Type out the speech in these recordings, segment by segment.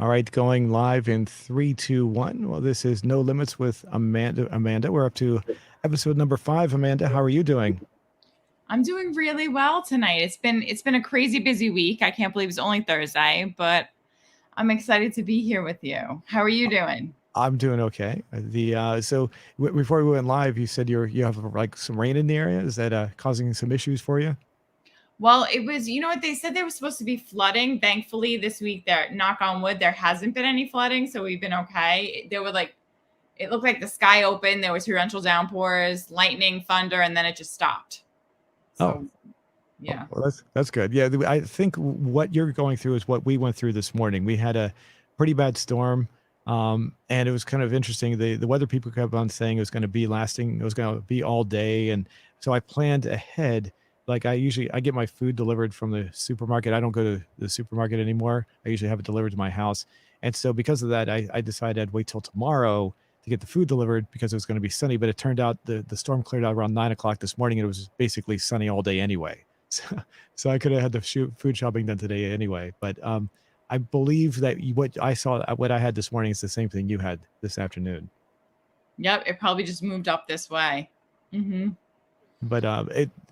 All right, going live in three, two, one. Well, this is No Limits with Amanda. We're up to episode number 5. Amanda, how are you doing? I'm doing really well tonight. It's been a crazy busy week. I can't believe it's only Thursday, but I'm excited to be here with you. How are you doing? I'm doing okay. Before we went live, you said you have like some rain in the area. Is that causing some issues for you? Well, it was, you know what they said there was supposed to be flooding. Thankfully, this week there, knock on wood, there hasn't been any flooding, so we've been okay. There were like it looked like the sky opened, there was torrential downpours, lightning, thunder, and then it just stopped. Oh, So, yeah. well, that's good. Yeah, I think what you're going through is what we went through this morning. We had a pretty bad storm, and it was kind of interesting. The weather people kept on saying it was going to be lasting. It was going to be all day, and so I planned ahead. Like I get my food delivered from the supermarket. I don't go to the supermarket anymore. I usually have it delivered to my house, and so because of that, I decided I'd wait till tomorrow to get the food delivered because it was going to be sunny. But it turned out the storm cleared out around 9 o'clock this morning, and it was basically sunny all day anyway. So, so I could have had the food shopping done today anyway. But I believe that what I had this morning is the same thing you had this afternoon. Yep, it probably just moved up this way. Mm-hmm. But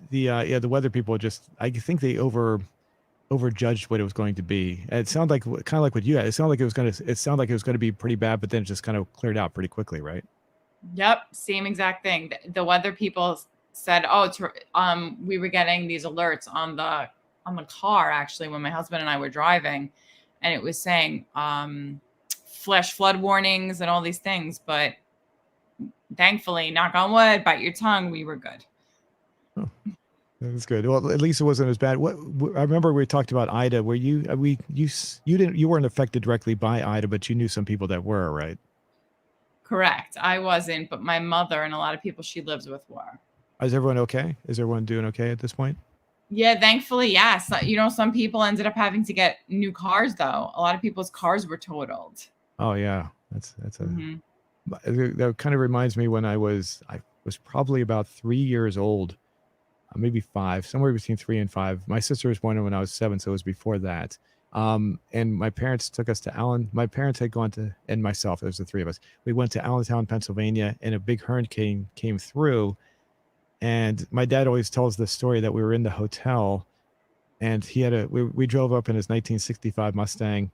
the weather people just I think they overjudged what it was going to be. And it sounded like kind of like what you had. It sounded like it was going to be pretty bad, but then it just kind of cleared out pretty quickly, right? Yep, same exact thing. The weather people said, "Oh, we were getting these alerts on the car actually when my husband and I were driving, and it was saying flash flood warnings and all these things." But thankfully, knock on wood, bite your tongue, we were good. Oh, that's good. Well, at least it wasn't as bad. I remember we talked about Ida, where you weren't affected directly by Ida, but you knew some people that were, right? Correct. I wasn't, but my mother and a lot of people she lives with were. Is everyone okay? Is everyone doing okay at this point? Yeah, thankfully, yes. You know, some people ended up having to get new cars, though. A lot of people's cars were totaled. Oh yeah, that's a Mm-hmm. that kind of reminds me when I was probably about 3 years old, maybe 5, somewhere between 3 and 5. My sister was born when I was 7, so it was before that. And my parents took us to Allen. My parents had gone to, and myself, there was the three of us. We went to Allentown, Pennsylvania, and a big hurricane came through. And my dad always tells the story that we were in the hotel, and we drove up in his 1965 Mustang,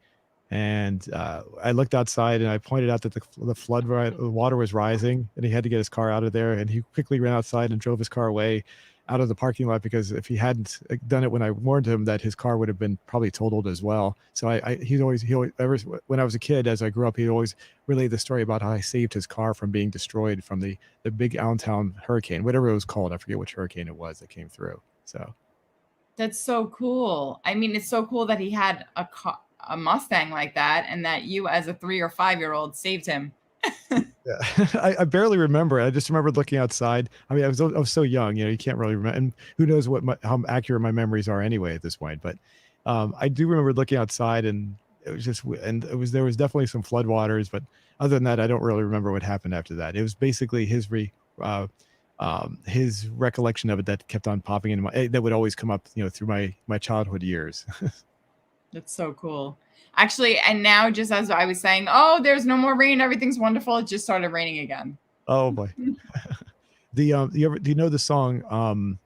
and I looked outside and I pointed out that the water was rising, and he had to get his car out of there. And he quickly ran outside and drove his car away out of the parking lot, because if he hadn't done it when I warned him, that his car would have been probably totaled as well. So he always ever when I was a kid, as I grew up, he'd always relay the story about how I saved his car from being destroyed from the big Allentown hurricane, whatever it was called. I forget which hurricane it was that came through. So That's so cool. I mean, it's so cool that he had a Mustang like that, and that you, as a 3 or 5 year old, saved him. yeah, I barely remember. I just remember looking outside. I mean, I was so young, you can't really remember, and who knows how accurate my memories are anyway at this point. But I do remember looking outside, and it was there was definitely some floodwaters, but other than that, I don't really remember what happened after that. It was basically his recollection of it that kept on popping into that would always come up, through my childhood years. That's so cool. Actually, and now, just as I was saying, oh, there's no more rain, everything's wonderful, it just started raining again. Oh boy. Do you know the song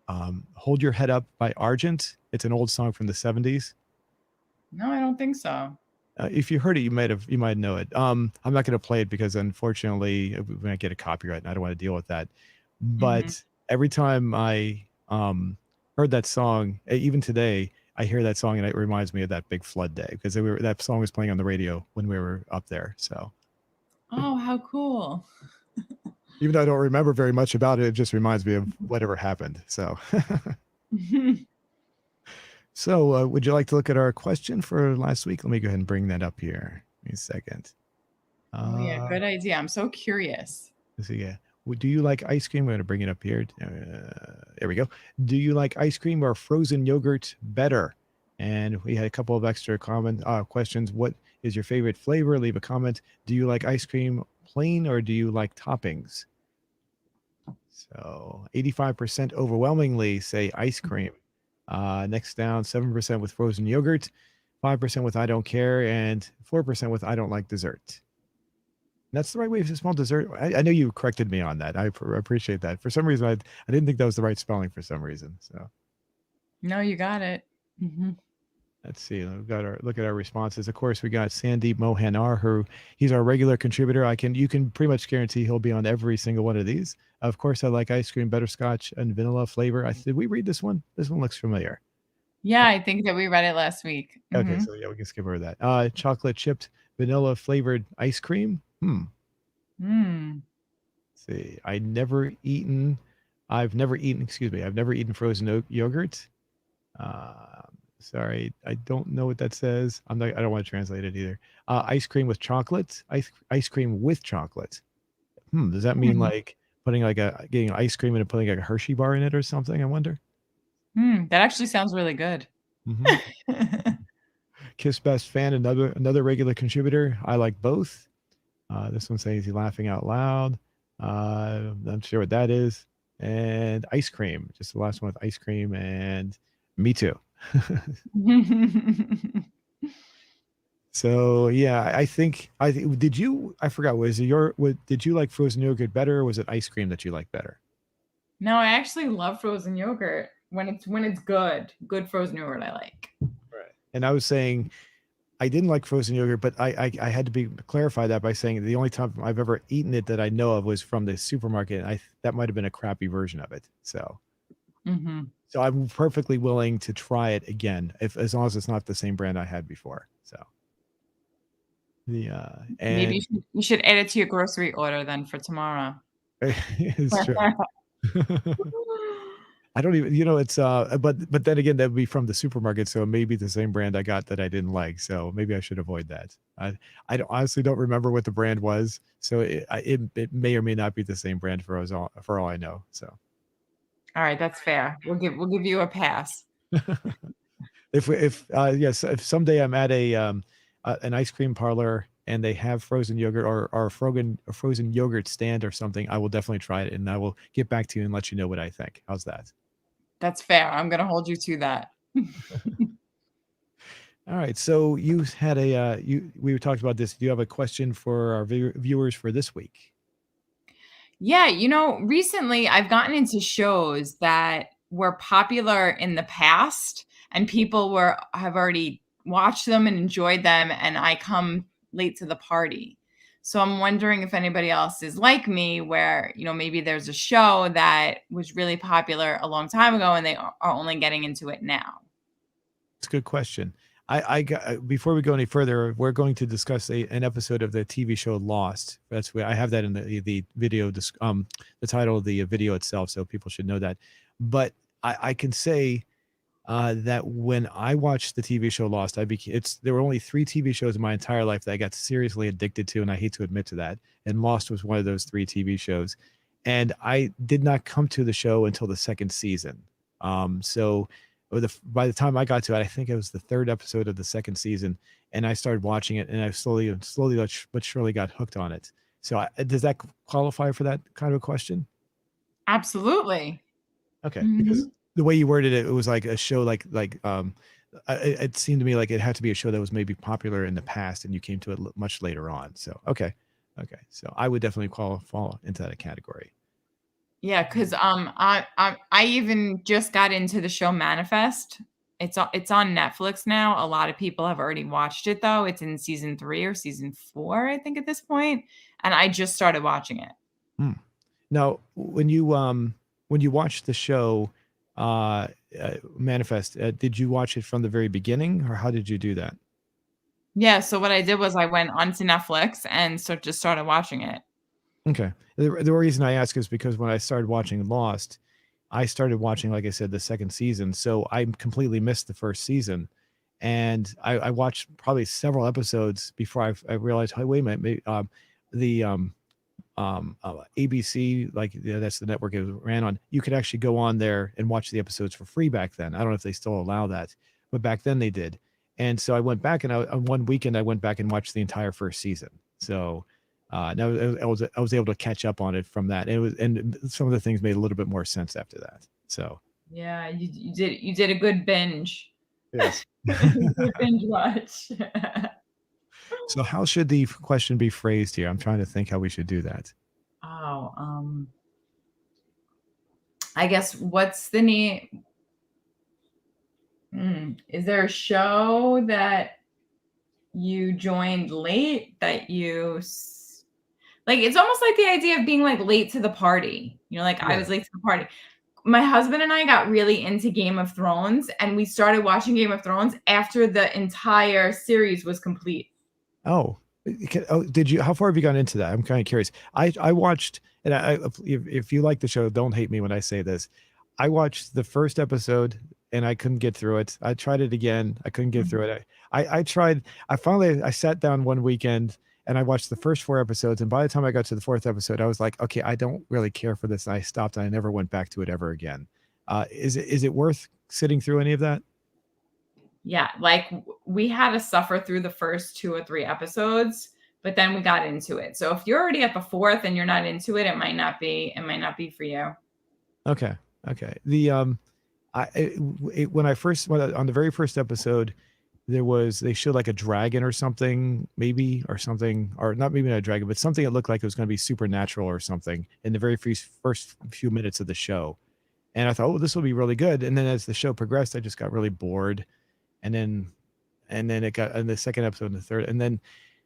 "Hold Your Head Up" by Argent? It's an old song from the 70s. No, I don't think so. If you heard it, you might know it. I'm not going to play it because unfortunately we might get a copyright, and I don't want to deal with that. Mm-hmm. But every time I heard that song, even today, I hear that song and it reminds me of that big flood day, because that song was playing on the radio when we were up there. So Oh, how cool. even though I don't remember very much about it, it just reminds me of whatever happened. So so would you like to look at our question for last week? Let me go ahead and bring that up here. Give me a second. Oh, yeah, good idea. I'm so curious. Let's see. Yeah. Do you like ice cream? I'm going to bring it up here. There we go. Do you like ice cream or frozen yogurt better? And we had a couple of extra questions. What is your favorite flavor? Leave a comment. Do you like ice cream plain, or do you like toppings? So 85% overwhelmingly say ice cream. Next down, 7% with frozen yogurt. 5% with I don't care, and 4% with I don't like dessert. That's the right way to spell dessert. I know you corrected me on that. I appreciate that. For some reason, I didn't think that was the right spelling for some reason. So No, you got it. let's see. We've got our look at our responses. Of course, we got Sandeep Mohanar, who he's our regular contributor. You can pretty much guarantee he'll be on every single one of these. Of course, I like ice cream, butterscotch, and vanilla flavor. Did we read this one? This one looks familiar. Yeah, I think that we read it last week. Okay, so yeah, we can skip over that. Chocolate chipped vanilla flavored ice cream. Mm. Let's see. I've never eaten, excuse me, I've never eaten frozen yogurt. Sorry, I don't know what that says. I don't want to translate it either. Ice cream with chocolate. Ice cream with chocolate. Does that mean like putting getting ice cream and putting like a Hershey bar in it or something? I wonder. That actually sounds really good. Kiss Best Fan, another regular contributor. I like both. This one says he's laughing out loud. I'm not sure what that is. And ice cream, just the last one with ice cream, and me too. So yeah, I think did you? I forgot. Did you like frozen yogurt better, or was it ice cream that you like better? No, I actually love frozen yogurt when it's good frozen yogurt. I like. Right. And I was saying I didn't like frozen yogurt, but I had to clarify that by saying the only time I've ever eaten it that I know of was from the supermarket. That might have been a crappy version of it. So, so I'm perfectly willing to try it again as long as it's not the same brand I had before. So, and maybe you should add it to your grocery order then for tomorrow. It's true. I don't even, it's but then again, that would be from the supermarket, so it may be the same brand I got that I didn't like. So maybe I should avoid that. Honestly don't remember what the brand was, so it may or may not be the same brand for all I know. So, all right, that's fair. We'll give you a pass. If someday I'm at an ice cream parlor and they have frozen yogurt or a frozen yogurt stand or something, I will definitely try it and I will get back to you and let you know what I think. How's that? That's fair. I'm going to hold you to that. All right. So we talked about this. Do you have a question for our viewers for this week? Yeah, recently I've gotten into shows that were popular in the past and people have already watched them and enjoyed them, and I come late to the party. So I'm wondering if anybody else is like me where, maybe there's a show that was really popular a long time ago and they are only getting into it now. It's a good question. Before we go any further, we're going to discuss an episode of the TV show Lost. That's where I have that in the video, the title of the video itself, so people should know that. But I can say that when I watched the TV show Lost, there were only 3 TV shows in my entire life that I got seriously addicted to, and I hate to admit to that. And Lost was one of those 3 TV shows. And I did not come to the show until the 2nd season. By the time I got to it, I think it was the 3rd episode of the 2nd season, and I started watching it, and I slowly but surely got hooked on it. So does that qualify for that kind of a question? Absolutely. Okay, because the way you worded it, it was like a show it seemed to me like it had to be a show that was maybe popular in the past, and you came to it much later on. So okay, so I would definitely fall into that category. Yeah, because I even just got into the show Manifest. It's on Netflix now. A lot of people have already watched it though. It's in season 3 or season 4, I think, at this point, and I just started watching it. Now, when you watched the show Manifest, did you watch it from the very beginning, or how did you do that? Yeah, so what I did was I went onto Netflix and just started watching it. Okay. The reason I ask is because when I started watching Lost, I started watching, like I said, the 2nd season. So I completely missed the 1st season. And I watched probably several episodes before I realized, hey, wait a minute, maybe, ABC, that's the network it ran on. You could actually go on there and watch the episodes for free back then. I don't know if they still allow that, but back then they did. And so I went back and on one weekend, I went back and watched the entire 1st season. So now I was able to catch up on it from that. And some of the things made a little bit more sense after that. So yeah, you did a good binge. Yes. We binge watch. So how should the question be phrased here? I'm trying to think how we should do that. Oh, I guess what's the name? Is there a show that you joined late that like it's almost like the idea of being like late to the party. Like I Yeah. was late to the party. My husband and I got really into Game of Thrones and we started watching Game of Thrones after the entire series was complete. Oh, did you? How far have you gone into that? I'm kind of curious. I watched, and if you like the show, don't hate me when I say this. I watched the first episode and I couldn't get through it. I tried it again. I couldn't get Mhm. through it. I tried. I sat down one weekend and I watched the first four episodes. And by the time I got to the fourth episode, I was like, okay, I don't really care for this. And I stopped. And I never went back to it ever again. Is it worth sitting through any of that? Yeah, like we had to suffer through the first 2 or 3 episodes, but then we got into it. So if you're already at the 4th and you're not into it, it might not be for you. Okay. Okay. When I first went on the very first episode, they showed like a dragon or something, maybe, or something, or not, maybe not a dragon, but something that looked like it was going to be supernatural or something in the very first few minutes of the show. And I thought, oh, this will be really good. And then as the show progressed, I just got really bored. And then it got in the second episode and the third. And then,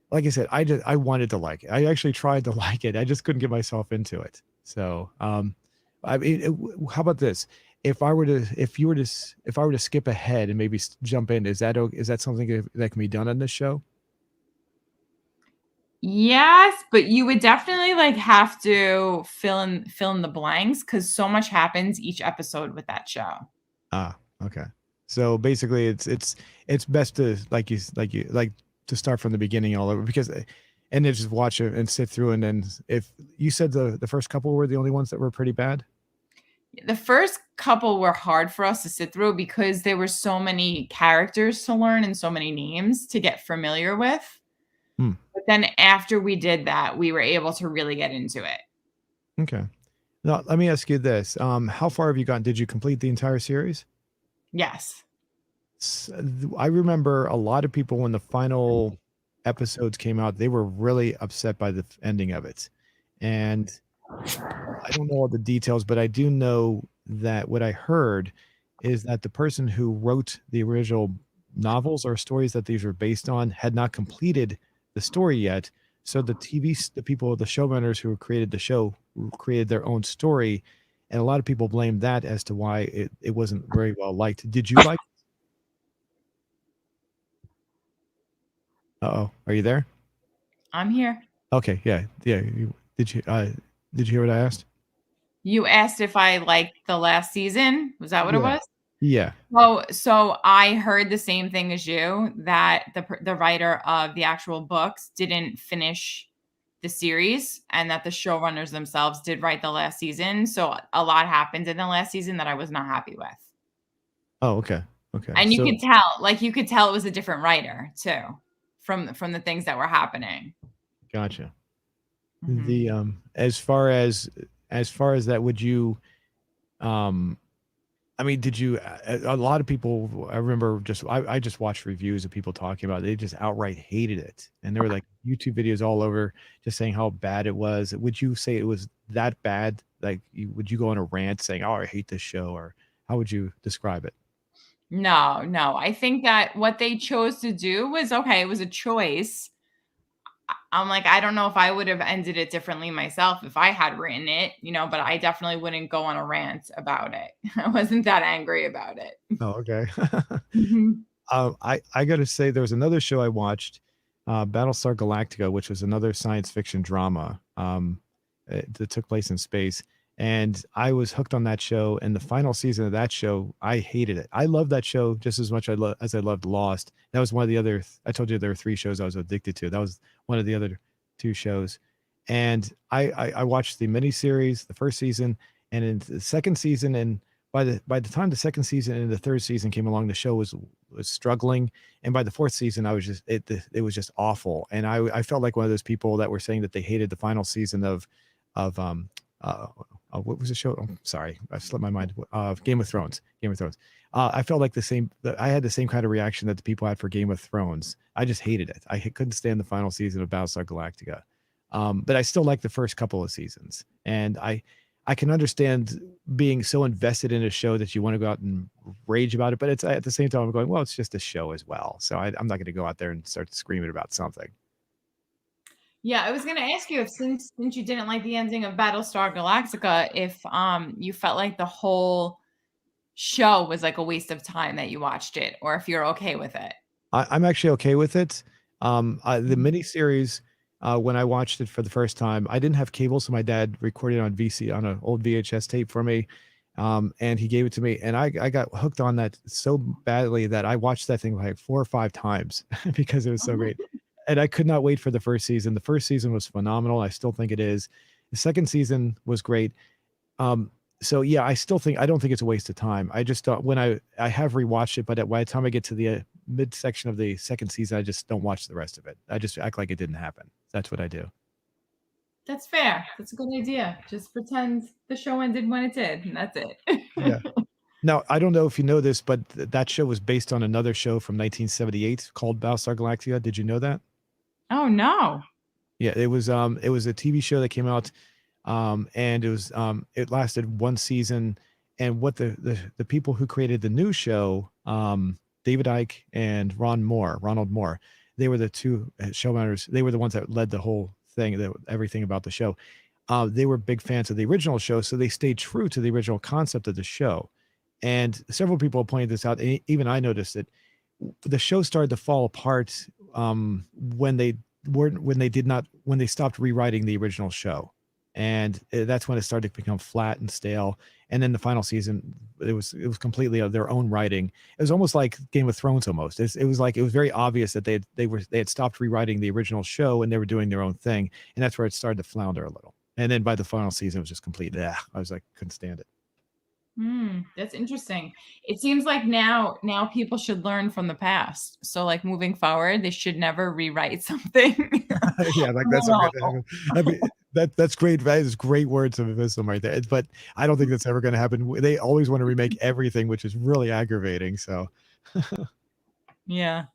like I said, I wanted to like it. I actually tried to like it. I just couldn't get myself into it. So, I mean, how about this? If I were to skip ahead and maybe jump in, is that something that can be done on this show? Yes, but you would definitely like have to fill in the blanks because so much happens each episode with that show. Ah, okay. So basically, it's best to like to start from the beginning all over because, and then just watch it and sit through. And then if you said the first couple were the only ones that were pretty bad. The first couple were hard for us to sit through because there were so many characters to learn and so many names to get familiar with. Hmm. But then after we did that, we were able to really get into it. Okay. Now let me ask you this: how far have you gotten? Did you complete the entire series? Yes. I remember a lot of people when the final episodes came out, they were really upset by the ending of it. And I don't know all the details, but I do know that what I heard is that the person who wrote the original novels or stories that these were based on had not completed the story yet. So the people, the showrunners who created the show created their own story. And a lot of people blame that as to why it wasn't very well liked. Did you like? Uh-oh. Are you there? I'm here. Okay. Yeah. Yeah. Did you hear what I asked? You asked if I liked the last season. Was that what it Yeah. was? Yeah. So I heard the same thing as you that the writer of the actual books didn't finish the series and that the showrunners themselves did write the last season. So a lot happened in the last season that I was not happy with. Oh, okay. Okay. And So you could tell it was a different writer too from the things that were happening. gotcha. Mhm. The as far as that, would you um I mean, did you a lot of people I remember I just watched reviews of people talking about it, they just outright hated it. And there were like YouTube videos all over just saying how bad it was. Would you say it was that bad? Like would you go on a rant saying, "Oh, I hate this show," or how would you describe it? No, no. I think that what they chose to do was okay, it was a choice. I'm like, I don't know if I would have ended it differently myself if I had written it, but I definitely wouldn't go on a rant about it. I wasn't that angry about it. Oh, okay. Mhm. I gotta say there was another show I watched, Battlestar Galactica, which was another science fiction drama, that took place in space, and I was hooked on that show, and the final season of that show, I hated it. I loved that show just as much as I loved Lost. That was one of the other I told you there were 3 shows I was addicted to. That was one of the other 2 shows, and I watched the miniseries, the 1st season, and in the 2nd season, and by the time the 2nd season and the 3rd season came along, the show was struggling, and by the 4th season, I was just it was just awful, and I felt like one of those people that were saying that they hated the final season of, uh, what was the show? Oh, sorry, I slipped my mind. Game of Thrones. Game of Thrones. I felt like I had the same kind of reaction that the people had for Game of Thrones. I just hated it. Couldn't stand the final season of Battlestar Galactica. But I still like the first couple of seasons, and I can understand being so invested in a show that you want to go out and rage about it. But it's at the same time, I'm going, well, it's just a show as well. So I'm not going to go out there and start screaming about something. Yeah, I was gonna ask you if since you didn't like the ending of Battlestar Galactica, if you felt like the whole show was like a waste of time that you watched it, or if you're okay with it. I'm actually okay with it. The Mhm. miniseries, when I watched it for the first time, I didn't have cable, so my dad recorded on an old VHS tape for me, and he gave it to me, and I got hooked on that so badly that I watched that thing like 4 or 5 times because it was so great, and I could not wait for the first season. The first season was phenomenal. I still think it is. The second season was great. Um, so yeah, I don't think it's a waste of time. I just don't, when I have rewatched it, but by the time I get to the midsection of the second season, I just don't watch the rest of it. I just act like it didn't happen. That's what I do. That's fair. That's a good idea. Just pretend the show ended when it did, and that's Yeah. it. Now, I don't know if you know this, but that show was based on another show from 1978 called Battlestar Galactica. Did you know that? Oh no. Yeah, it was a TV show that came out, and it lasted one season. And what the people who created the new show, David Icke and Ronald Moore, they were the two showrunners. They were the ones that led the whole thing, everything about the show. They were big fans of the original show, so they stayed true to the original concept of the show. And several people pointed this out, and even I noticed it. The show started to fall apart when they stopped rewriting the original show, and that's when it started to become flat and stale. And then the final season, it was completely of their own writing. It was almost like Game of Thrones. Almost it was like it was very obvious that they had stopped rewriting the original show and they were doing their own thing, and that's where it started to flounder a little. And then by the final season, it was just complete. Yeah, I was like, couldn't stand it. That's interesting. It seems like now people should learn from the past. So like moving forward, they should never rewrite something. Yeah, like that's No. okay. I mean, that's great. That is great words of wisdom right there. But I don't think that's ever going to happen. They always want to remake everything, which is really aggravating. So, Yeah.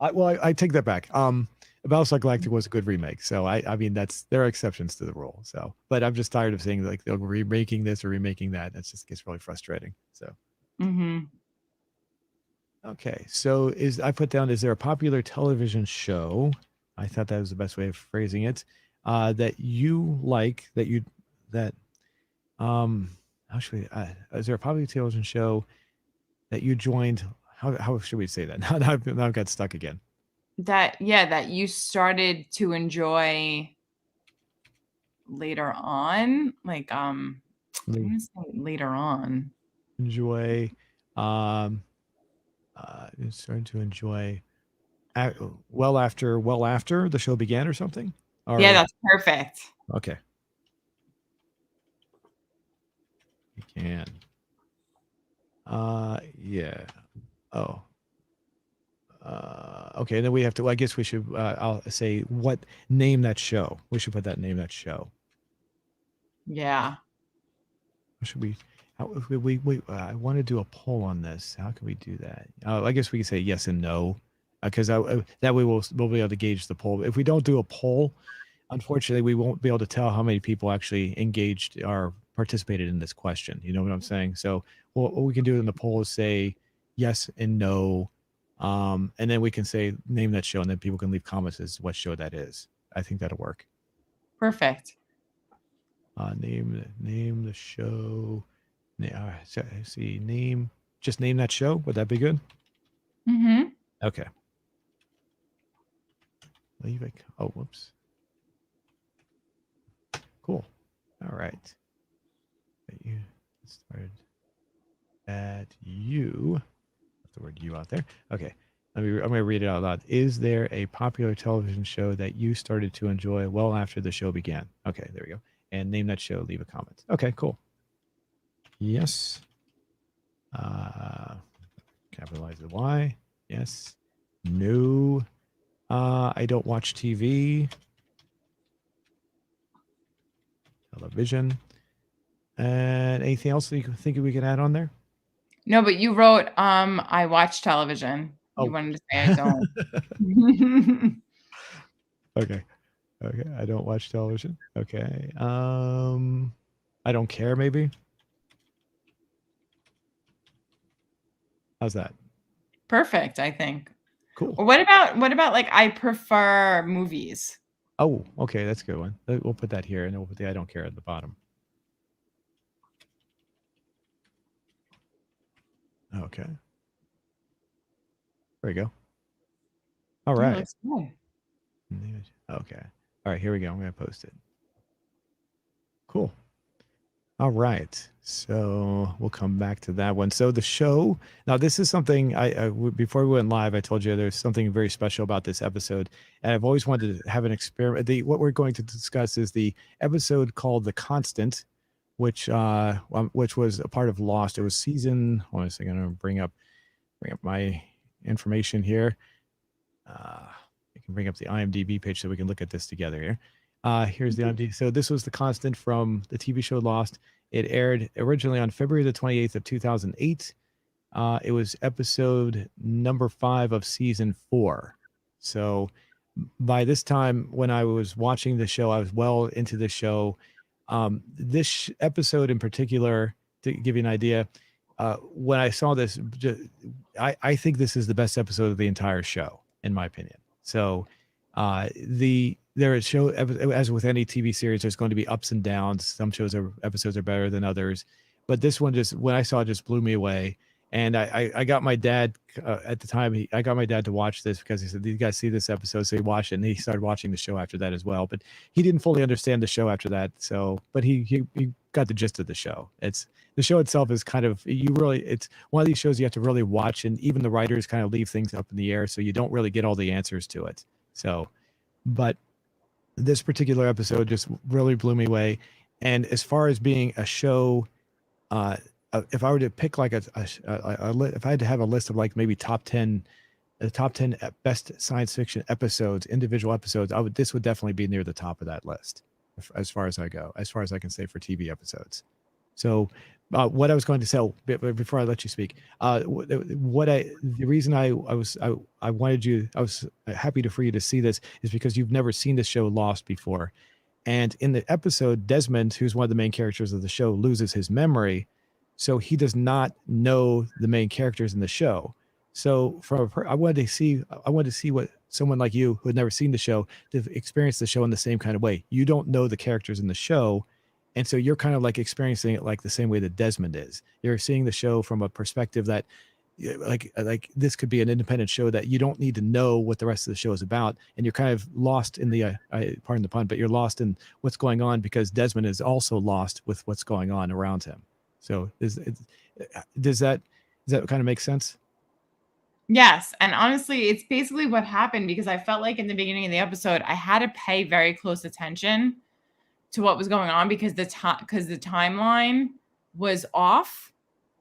I take that back. Battlestar Galactica was a good remake. So I mean, there are exceptions to the rule. So, but I'm just tired of seeing like they're remaking this or remaking that. That just gets really frustrating. So. Hmm. Okay, so I put down, is there a popular television show? I thought that was the best way of phrasing it. That you like, that, um, how should we, is there a popular television show that you joined? How should we say that? Now I've got stuck again. That you started to enjoy later on. Like I'm Really gonna say later on. enjoy, um, starting to enjoy, well after the show began or something? Yeah, Or, that's perfect. okay, you can. Yeah. Oh, okay. Then we have to. I guess we should. I'll say name that show. We should put that name that show. Yeah. How should we? How we I want to do a poll on this. How can we do that? I guess we can say yes and no, because that way we'll be able to gauge the poll. If we don't do a poll, unfortunately, we won't be able to tell how many people actually engaged or participated in this question. You know what I'm saying? So what we can do in the poll is say yes and no, and then we can say name that show, and then people can leave comments as what show that is. I think that'll work. Perfect. Name the show. See, just name that show. Would that be good? Hmm. Okay. Leave it. Oh, whoops. Cool. All right. You started at you. Put the word you out there. Okay. I'm going to read it out loud. Is there a popular television show that you started to enjoy well after the show began? Okay, there we go. And name that show. Leave a comment. Okay, cool. Yes. Capitalize the Y. Yes. No. I don't watch TV. Television. And anything else that you think we can add on there? No, but you wrote, I watch television. You Oh. wanted to say I don't. Okay. Okay. I don't watch television. Okay. I don't care, maybe. How's that? Perfect, I think. Cool. Or what about like I prefer movies? Oh, okay. That's a good one. We'll put that here and then we'll put the I don't care at the bottom. Okay. There we go. All Yeah, right. looks good. Okay. All right. Here we go. I'm going to post it. Cool. All right. So we'll come back to that one. So the show, now this is something before we went live, I told you there's something very special about this episode. And I've always wanted to have an experiment. What we're going to discuss is the episode called The Constant, which was a part of Lost. It was season, hold on a second, I'm going to bring up my information here. I can bring up the IMDb page so we can look at this together here. Here's the IMDb. So this was The Constant from the TV show Lost. It aired originally on February the 28th of 2008. It was episode number 5 of season 4. So by this time, when I was watching the show, I was well into the show. This episode in particular, to give you an idea, when I saw this, I think this is the best episode of the entire show, in my opinion. So there is show, as with any TV series, there's going to be ups and downs. Some episodes are better than others, but this one when I saw it, just blew me away. And I got my dad at the time. I got my dad to watch this because he said, "You guys see this episode?" So he watched it, and he started watching the show after that as well. But he didn't fully understand the show after that. So, but he got the gist of the show. The show itself is kind of it's one of these shows you have to really watch, and even the writers kind of leave things up in the air, so you don't really get all the answers to it. So, but this particular episode just really blew me away. And as far as being a show, if I were to pick like if I had to have a list of like maybe the top 10 best science fiction episodes, individual episodes, this would definitely be near the top of that list as far as I go, as far as I can say for TV episodes. So what I was going to say before I let you speak, the reason I was happy for you to see this is because you've never seen the show Lost before. And in the episode, Desmond, who's one of the main characters of the show, loses his memory. So he does not know the main characters in the show. So I wanted to see what someone like you who had never seen the show to experience the show in the same kind of way. You don't know the characters in the show. And so you're kind of like experiencing it like the same way that Desmond is. You're seeing the show from a perspective that like this could be an independent show that you don't need to know what the rest of the show is about. And you're kind of lost in the, pardon the pun, but you're lost in what's going on because Desmond is also lost with what's going on around him. So does that kind of make sense? Yes, and honestly, it's basically what happened because I felt like in the beginning of the episode, I had to pay very close attention to what was going on because the timeline was off.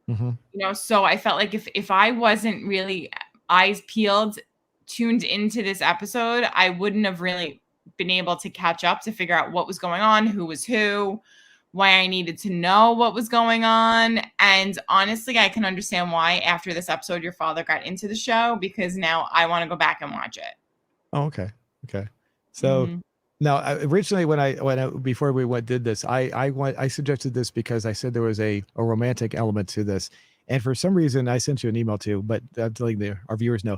Mm-hmm. So I felt like if I wasn't really eyes peeled, tuned into this episode, I wouldn't have really been able to catch up to figure out what was going on, who was who, why I needed to know what was going on. And honestly, I can understand why after this episode your father got into the show because now I want to go back and watch it. Oh, okay. Okay. So now originally before we did this, I suggested this because I said there was a romantic element to this. And for some reason I sent you an email too, but I'm telling our viewers know.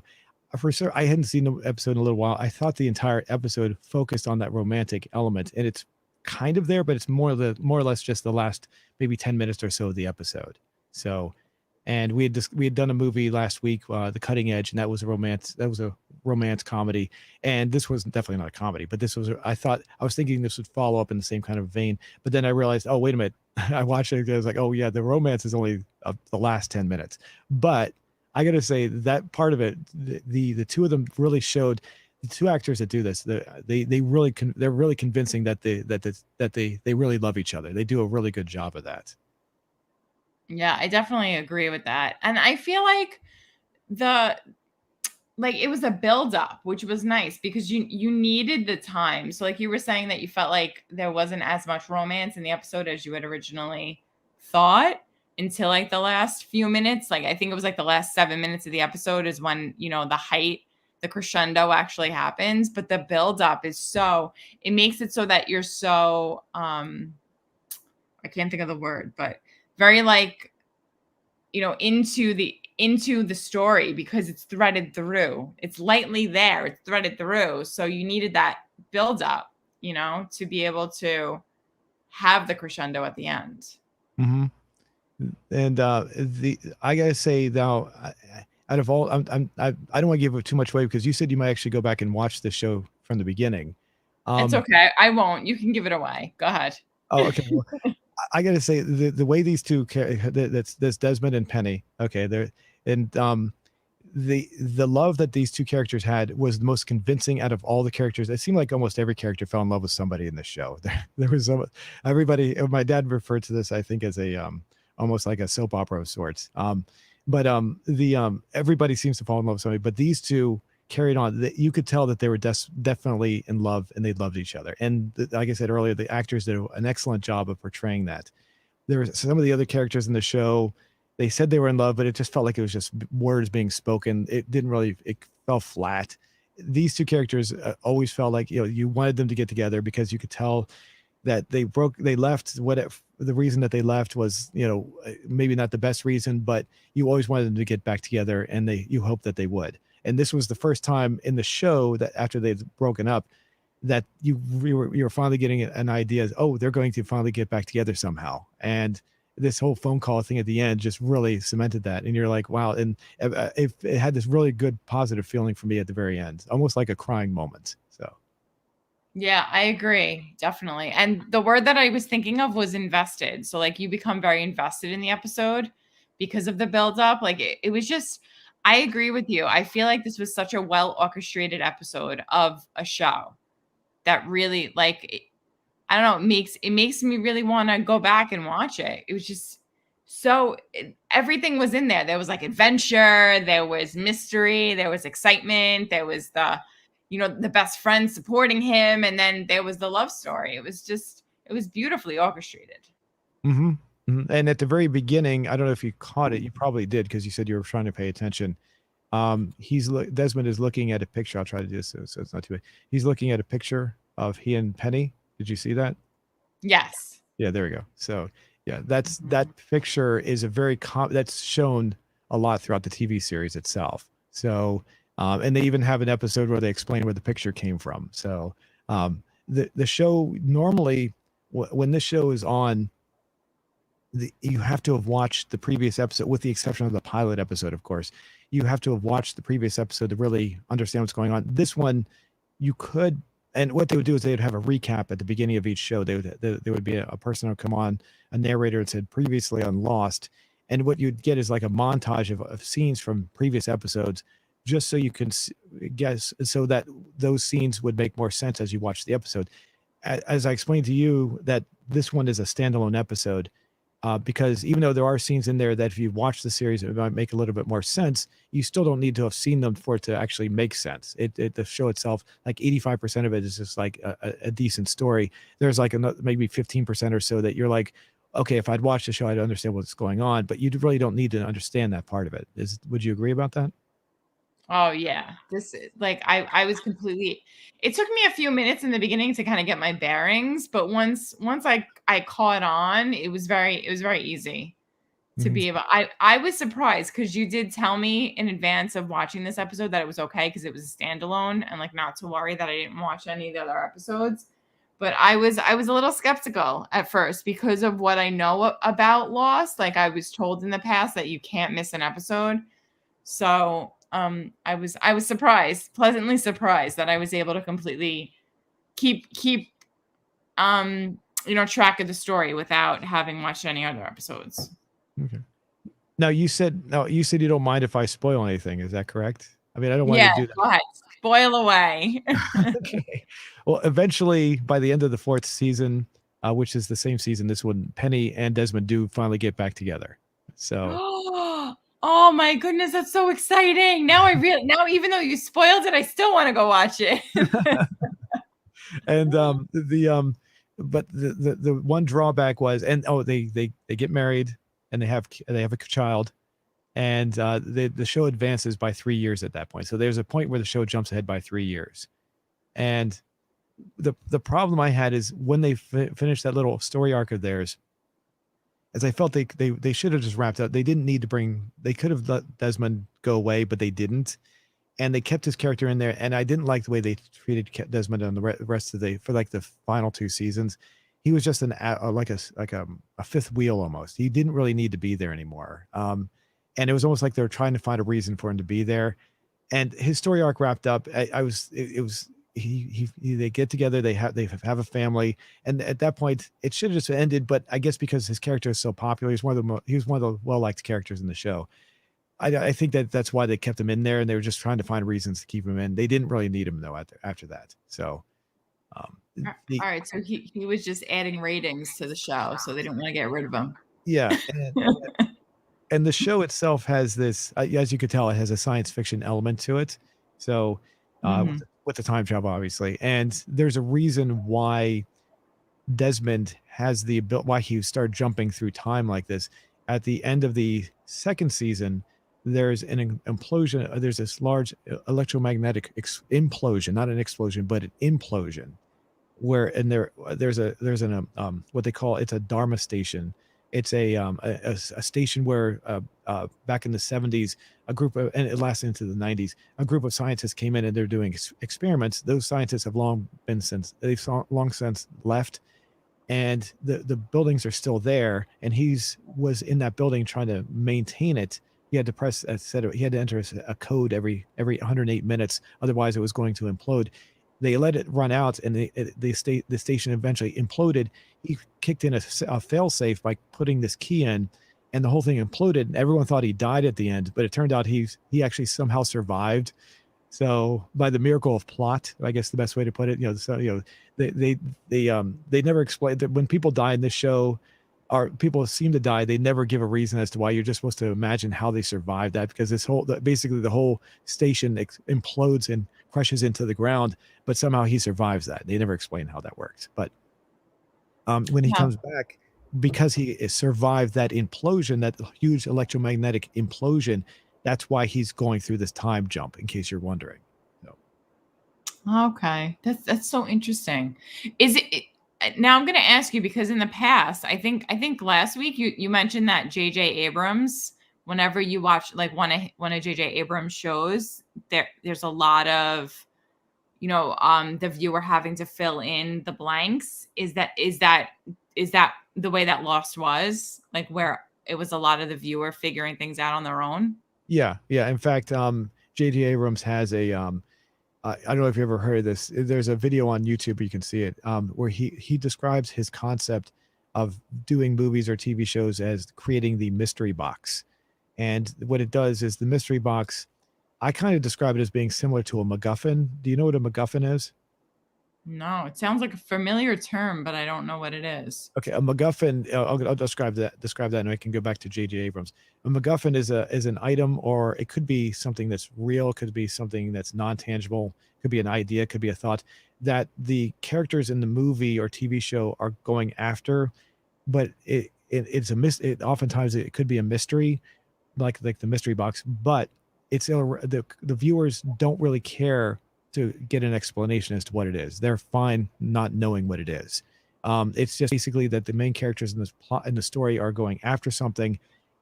For sure, I hadn't seen the episode in a little while. I thought the entire episode focused on that romantic element, and it's kind of there, but it's more or less just the last maybe 10 minutes or so of the episode. So, and we had done a movie last week, The Cutting Edge, and that was a romance comedy. And this was definitely not a comedy, but I was thinking this would follow up in the same kind of vein. But then I realized, oh, wait a minute. I watched it. I was like, oh yeah, the romance is only the last 10 minutes. But I got to say that part of it, the two of them really showed. The two actors that do this, they're really convincing that they really love each other. They do a really good job of that. Yeah, I definitely agree with that. And I feel like it was a build up, which was nice because you needed the time. So like you were saying that you felt like there wasn't as much romance in the episode as you had originally thought until like the last few minutes. Like I think it was like the last 7 minutes of the episode is when, the crescendo actually happens. But the build up is it makes it so that you're so I can't think of the word, but very like, into the story, because it's threaded through. It's lightly there. It's threaded through. So you needed that build up, to be able to have the crescendo at the end. Mm-hmm. And I gotta say now, out of all, I don't want to give it too much away because you said you might actually go back and watch the show from the beginning. It's okay. I won't. You can give it away. Go ahead. Oh, okay. Well, I gotta say the way these two that's Desmond and Penny. Okay, they're and the love that these two characters had was the most convincing out of all the characters. It seemed like almost every character fell in love with somebody in this show. There was everybody. My dad referred to this, I think, as a almost like a soap opera of sorts. But everybody seems to fall in love with somebody. But these two carried on. That you could tell that they were definitely in love and they loved each other. And like I said earlier, the actors did an excellent job of portraying that. There were some of the other characters in the show. They said they were in love, but it just felt like it was just words being spoken. It didn't really. It fell flat. These two characters always felt like you wanted them to get together because you could tell that they left. The reason that they left was maybe not the best reason, but you always wanted them to get back together, and you hoped that they would. And this was the first time in the show that after they'd broken up, that you were finally getting an idea. Oh, they're going to finally get back together somehow. And this whole phone call thing at the end just really cemented that. And you're like, wow. And it had this really good positive feeling for me at the very end, almost like a crying moment. So. Yeah, I agree. Definitely. And the word that I was thinking of was invested. So like you become very invested in the episode because of the buildup. Like it was just, I agree with you. I feel like this was such a well orchestrated episode of a show that really I don't know, it makes me really want to go back and watch it. It was just everything was in there. There was like adventure, there was mystery, there was excitement, there was the best friend supporting him, and then there was the love story. It was beautifully orchestrated. Mm-hmm. Mm-hmm. And at the very beginning, I don't know if you caught it. You probably did because you said you were trying to pay attention. Desmond is looking at a picture. I'll try to do this so it's not too bad. He's looking at a picture of he and Penny. Did you see that? Yes. Yeah, there we go. So yeah, that picture is that's shown a lot throughout the TV series itself. So and they even have an episode where they explain where the picture came from. So the show normally when this show is on, you have to have watched the previous episode, with the exception of the pilot episode, of course. You have to have watched the previous episode to really understand what's going on. This one, you could. And what they would do is they would have a recap at the beginning of each show. There would be a person who would come on, a narrator, and said previously on Lost. And what you'd get is like a montage of scenes from previous episodes, just so you can guess, so that those scenes would make more sense as you watch the episode. As I explained to you, that this one is a standalone episode. Because even though there are scenes in there that if you watch the series, it might make a little bit more sense, you still don't need to have seen them for it to actually make sense. The show itself, like 85% of it is just like a decent story. There's like maybe 15% or so that you're like, okay, if I'd watched the show, I'd understand what's going on, but you really don't need to understand that part of it. Would you agree about that? Oh yeah. This is like I was completely, it took me a few minutes in the beginning to kind of get my bearings, but once I caught on, it was very easy to be able. I was surprised because you did tell me in advance of watching this episode that it was okay because it was a standalone, and like not to worry that I didn't watch any of the other episodes. But I was a little skeptical at first because of what I know about Lost. Like I was told in the past that you can't miss an episode. So I was surprised, pleasantly surprised, that I was able to completely keep track of the story without having watched any other episodes. Okay. Now you said you don't mind if I spoil anything. Is that correct? I mean, I don't want Yeah, to do that. go ahead. Spoil away. Okay. Well, eventually, by the end of the fourth season, which is the same season this one, Penny and Desmond do finally get back together. So. Oh my goodness, that's so exciting! Now even though you spoiled it, I still want to go watch it. And but the one drawback was, and oh, they get married and they have a child, and the show advances by 3 years at that point. So there's a point where the show jumps ahead by 3 years, and the problem I had is when they finished that little story arc of theirs, as I felt they should have just wrapped up. They didn't need to bring. They could have let Desmond go away, but they didn't, and they kept his character in there. And I didn't like the way they treated Desmond on the rest of the for like the final two seasons. He was just like a fifth wheel almost. He didn't really need to be there anymore. And it was almost like they were trying to find a reason for him to be there. And his story arc wrapped up. It was they get together, they have a family, and at that point it should have just ended. But I guess because his character is so popular, he was one of the well liked characters in the show. I think that's why they kept him in there, and they were just trying to find reasons to keep him in. They didn't really need him though after that. So, um, All right, so he was just adding ratings to the show, so they didn't want to get rid of him. yeah, and the show itself has this, as you could tell, it has a science fiction element to it. So, Mhm. with the time travel, obviously, and there's a reason why Desmond has the ability, why he started jumping through time like this. At the end of the second season, there's an implosion. There's this large electromagnetic implosion, not an explosion, but an implosion where and there's an what they call, it's a Dharma station. It's a station where back in the 70s, a group of, and it lasted into the 90s, a group of scientists came in and they're doing experiments. Those scientists have long since left, and the buildings are still there, and he's was in that building trying to maintain it. He had to press a set of, he had to enter a code every 108 minutes, otherwise it was going to implode. They let it run out, and the station eventually imploded. He kicked in a failsafe by putting this key in, and the whole thing imploded, and everyone thought he died at the end, but it turned out he actually somehow survived. So by the miracle of plot, I guess the best way to put it, they never explain that when people die in this show, or people seem to die, they never give a reason as to why. You're just supposed to imagine how they survived that, because basically the whole station implodes and crushes into the ground, but somehow he survives that. They never explain how that works. But when he Yeah. comes back, because he survived that implosion, that huge electromagnetic implosion, that's why he's going through this time jump, in case you're wondering. So, Okay, that's so interesting. Is it now? I'm going to ask you because in the past, I think last week you mentioned that J.J. Abrams. Whenever you watch like one of J.J. Abrams shows, there's a lot of the viewer having to fill in the blanks. Is that the way that Lost was, like where it was a lot of the viewer figuring things out on their own? yeah, yeah. In fact, J.J. Abrams has I don't know if you ever heard of this. There's a video on YouTube, you can see it, where he describes his concept of doing movies or TV shows as creating the mystery box. And what it does is the mystery box, I kind of describe it as being similar to a MacGuffin. Do you know what a MacGuffin is? No, it sounds like a familiar term, but I don't know what it is. Okay, a MacGuffin. I'll describe that, and I can go back to J.J. Abrams. A MacGuffin is an item, or it could be something that's real, could be something that's non tangible, could be an idea, could be a thought that the characters in the movie or TV show are going after, but it oftentimes it could be a mystery, like the mystery box, but the viewers don't really care to get an explanation as to what it is. They're fine not knowing what it is. It's just basically that the main characters in this plot in the story are going after something,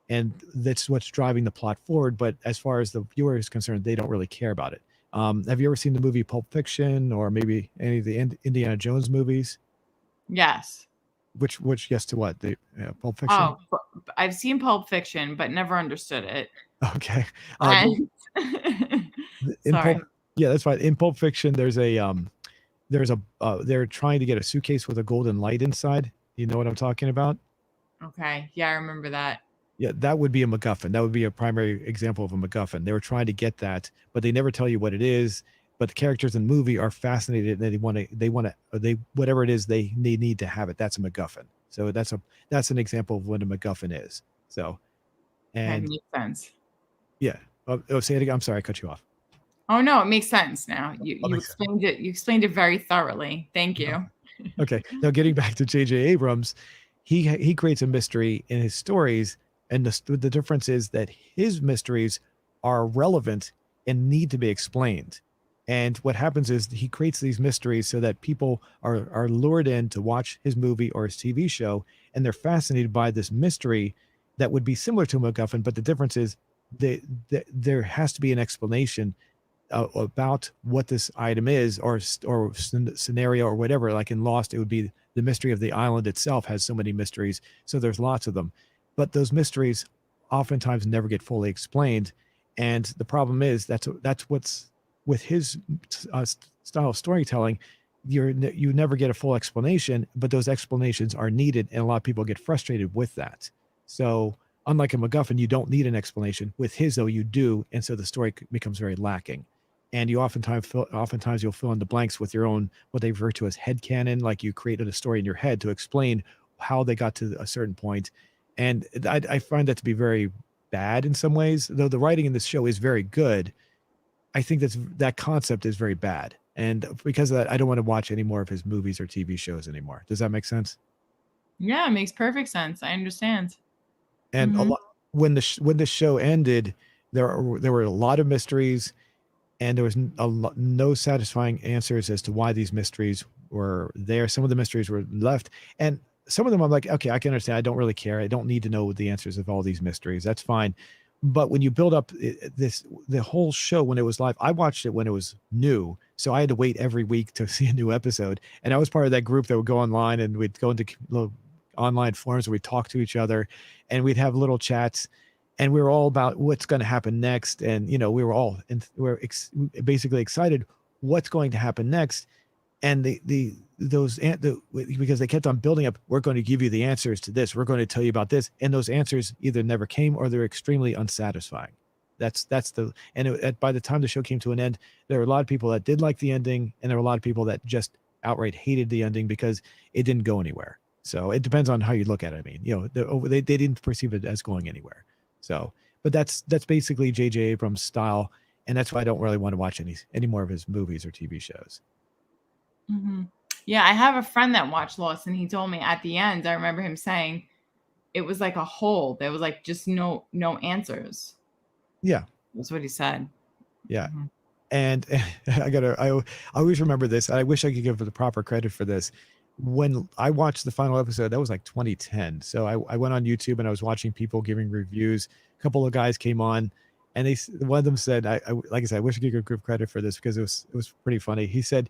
and that's what's driving the plot forward. But as far as the viewer is concerned, they don't really care about it. Have you ever seen the movie Pulp Fiction, or maybe any of the Indiana Jones movies? Yes. Which yes, to what, the Pulp Fiction? Oh, I've seen Pulp Fiction, but never understood it. Okay. And In sorry. Pulp, yeah, that's fine. In Pulp Fiction, they're trying to get a suitcase with a golden light inside. You know what I'm talking about? Okay. Yeah, I remember that. Yeah, that would be a MacGuffin. That would be a primary example of a MacGuffin. They were trying to get that, but they never tell you what it is. But the characters in the movie are fascinated, and whatever it is, they need to have it. That's a MacGuffin. So that's an example of what a MacGuffin is. So, Okay, and makes sense. yeah. Say it again. I'm sorry, I cut you off. Oh no, it makes sense now. You Oh, you makes sense. explained it. You explained it very thoroughly. Thank you. Okay. Now getting back to J.J. Abrams, he creates a mystery in his stories, and the difference is that his mysteries are relevant and need to be explained. And what happens is he creates these mysteries so that people are lured in to watch his movie or his TV show, and they're fascinated by this mystery that would be similar to a MacGuffin, but the difference is there has to be an explanation about what this item is, or scenario or whatever. Like in Lost, it would be the mystery of the island itself has so many mysteries, so there's lots of them, but those mysteries oftentimes never get fully explained. And the problem is that's what's with his style of storytelling. You never get a full explanation, but those explanations are needed, and a lot of people get frustrated with that. So unlike a MacGuffin, you don't need an explanation. With his, though, you do, and so the story becomes very lacking. And you oftentimes you'll fill in the blanks with your own, what they refer to as headcanon, like you created a story in your head to explain how they got to a certain point. And I find that to be very bad in some ways, though the writing in this show is very good. I think that concept is very bad. And because of that, I don't want to watch any more of his movies or TV shows anymore. Does that make sense? Yeah, it makes perfect sense. I understand. And a Mm-hmm. lot when the show ended, there were a lot of mysteries, and there was no satisfying answers as to why these mysteries were there. Some of the mysteries were left, and some of them I'm like, okay, I can understand. I don't really care. I don't need to know the answers of all these mysteries. That's fine. But when you build up the whole show when it was live, I watched it when it was new, so I had to wait every week to see a new episode. And I was part of that group that would go online, and we'd go into little online forums where we'd talk to each other, and we'd have little chats, and we were all about what's going to happen next. And we were all basically excited what's going to happen next. And because they kept on building up, we're going to give you the answers to this, we're going to tell you about this, and those answers either never came or they're extremely unsatisfying. By the time the show came to an end, there were a lot of people that did like the ending, and there were a lot of people that just outright hated the ending because it didn't go anywhere. So it depends on how you look at it. I mean, they didn't perceive it as going anywhere. So, but that's basically J.J. Abrams' style, and that's why I don't really want to watch any more of his movies or TV shows. Mm-hmm. Yeah, I have a friend that watched Lost, and he told me at the end, I remember him saying it was like a hole. There was like just no answers. Yeah, That's what he said. yeah. Mm-hmm. And I always remember this. I wish I could give the proper credit for this. When I watched the final episode, that was like 2010. So I went on YouTube and I was watching people giving reviews. A couple of guys came on, and one of them said, like I said, I wish I could give credit for this because it was pretty funny. He said,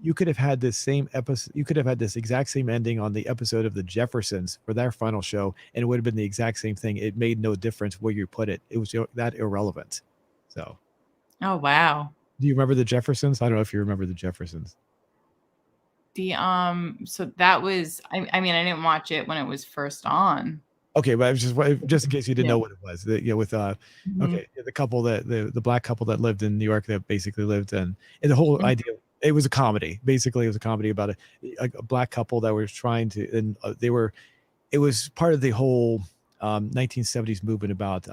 you could have had this same episode, you could have had this exact same ending on the episode of the Jeffersons for their final show, and it would have been the exact same thing. It made no difference where you put it. It was that irrelevant. So, Oh wow. do you remember the Jeffersons? I don't know if you remember the Jeffersons. So that was I mean, I didn't watch it when it was first on. Okay, but I was just in case you didn't Yeah. know what it was. With Mm-hmm. okay, the couple the black couple that lived in New York that basically lived and the whole Mm-hmm. idea, it was a comedy. Basically, it was a comedy about a black couple that was trying to, and it was part of the whole 1970s movement about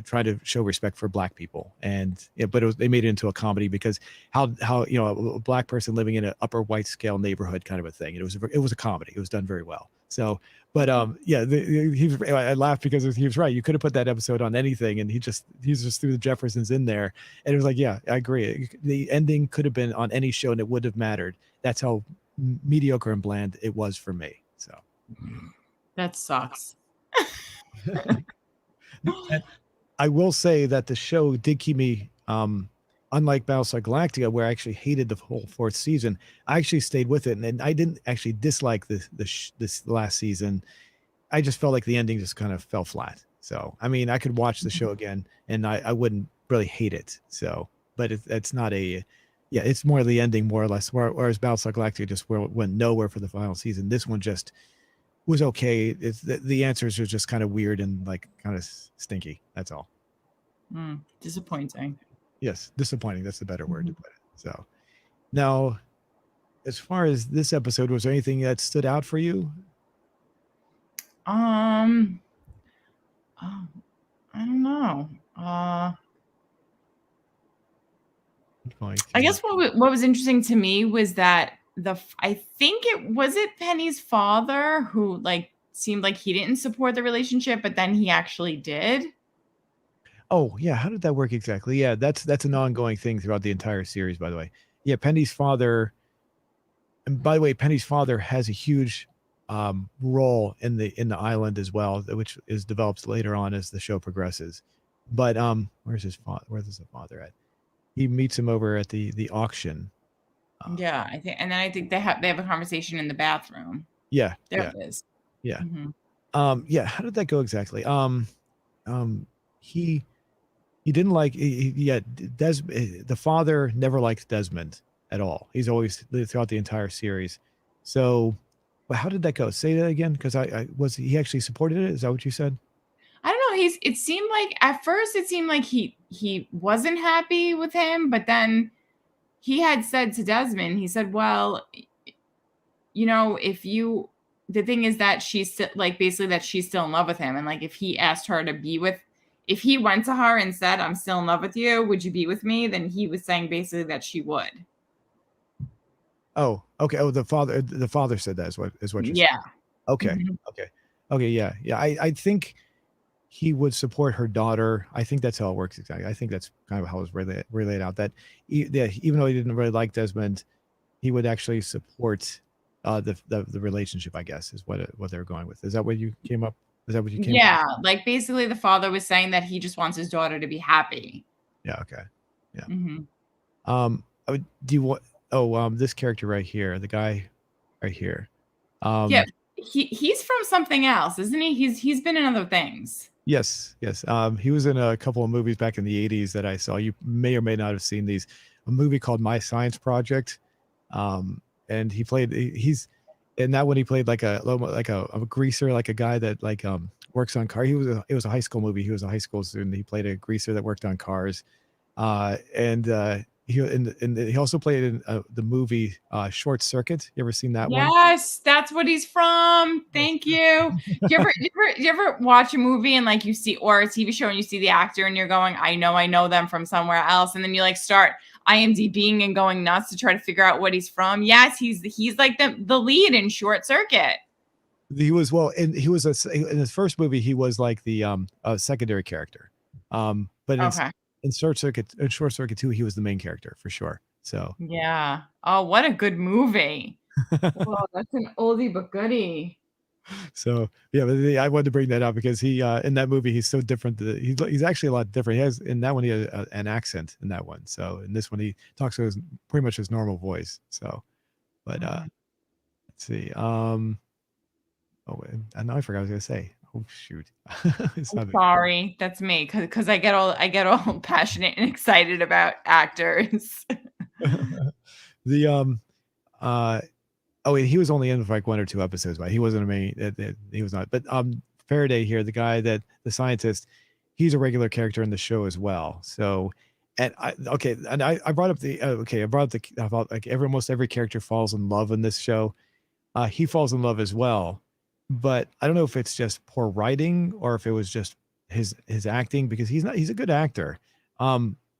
trying to show respect for black people. And but they made it into a comedy because how a black person living in an upper white scale neighborhood kind of a thing. It was a comedy. It was done very well. So, but I laughed because he was right. You could have put that episode on anything, and he just threw the Jeffersons in there, and it was like, yeah, I agree. The ending could have been on any show, and it would have mattered. That's how mediocre and bland it was for me. So. That sucks. And I will say that the show did keep me, unlike Battlestar Galactica, where I actually hated the whole fourth season. I actually stayed with it, and I didn't actually dislike this last season. I just felt like the ending just kind of fell flat. So, I mean, I could watch the show again, and I wouldn't really hate it. So, but it's not it's more the ending, more or less. Whereas Battlestar Galactica just went nowhere for the final season. This one just was okay. It's the answers are just kind of weird and like kind of stinky. That's all. Disappointing. Yes, disappointing. That's the better word to put it. So now, as far as this episode, was there anything that stood out for you? Oh, I don't know. I guess what was interesting to me was that I think it Penny's father who like seemed like he didn't support the relationship, but then he actually did. Oh, yeah, how did that work exactly? Yeah, that's an ongoing thing throughout the entire series, by the way. Yeah, Penny's father and by the way, Penny's father has a huge, role in the island as well, which is developed later on as the show progresses. But, where's his father at? He meets him over at the auction. Uh, Yeah, I think, and then I think they have a conversation in the bathroom. yeah, There yeah, it is. yeah. Mhm. Yeah, how did that go exactly? Um, he he didn't like yeah, the father never liked Desmond at all. He's always throughout the entire series. So, but how did that go? Say that again, because I was he actually supported it? Is that what you said? I don't know, it seemed like at first it seemed like he wasn't happy with him, but then he had said to Desmond, he said, "Well, if you the thing is that she's still like basically that she's still in love with him, and like if he asked her to be with if he went to her and said, 'I'm still in love with you, would you be with me?' Then he was saying basically that she would." Oh, okay. Oh, the father said that is what you're saying. Yeah. Okay, Mhm. okay, okay. Yeah, yeah. I think he would support her daughter. I think that's how it works exactly. I think that's kind of how it was relayed out that, even though he didn't really like Desmond, he would actually support the relationship, I guess, is what they're going with. Is that what you came up? Is that what you came up with? Yeah, like basically the father was saying that he just wants his daughter to be happy. Yeah. Okay. Yeah. Mhm. Do you want? Oh, this character right here, the guy right here. Yeah, Um, he's from something else, isn't he? He's been in other things. yes, yes. He was in a couple of movies back in the '80s that I saw. You may or may not have seen these. A movie called My Science Project. And he's in that one. He played like a greaser, like a guy that works on car. It was a high school movie. He was a high school student. He played a greaser that worked on cars. And he also played in the movie Short Circuit. You ever seen that one? Yes, that's what he's from. Yes. Thank you. Do you ever watch a movie and like you see or a TV show and you see the actor and you're going, I know them from somewhere else, and then you like start IMDbing and going nuts to try to figure out what he's from. Yes, he's like the lead in Short Circuit. He was well, and he was in his first movie. He was like the secondary character. But Okay. in Short Circuit 2, he was the main character for sure. So Yeah. Oh, what a good movie. Well, that's an oldie but goodie. so yeah, but I wanted to bring that up because he in that movie he's so different. He's actually a lot different. He has in that one he had an accent in that one. So in this one he talks to his pretty much his normal voice. So, but Mhm. let's see. And now I forgot what I was gonna say. Oh shoot, it's I'm not. sorry. That's me because I get all passionate and excited about actors. The uh Oh, wait, he was only in for like 1 or 2 episodes, but he wasn't a main he was not. But, Faraday here, the scientist, he's a regular character in the show as well. So, and I brought up about like almost every character falls in love in this show. He falls in love as well, but I don't know if it's just poor writing or if it was just his acting because he's a good actor.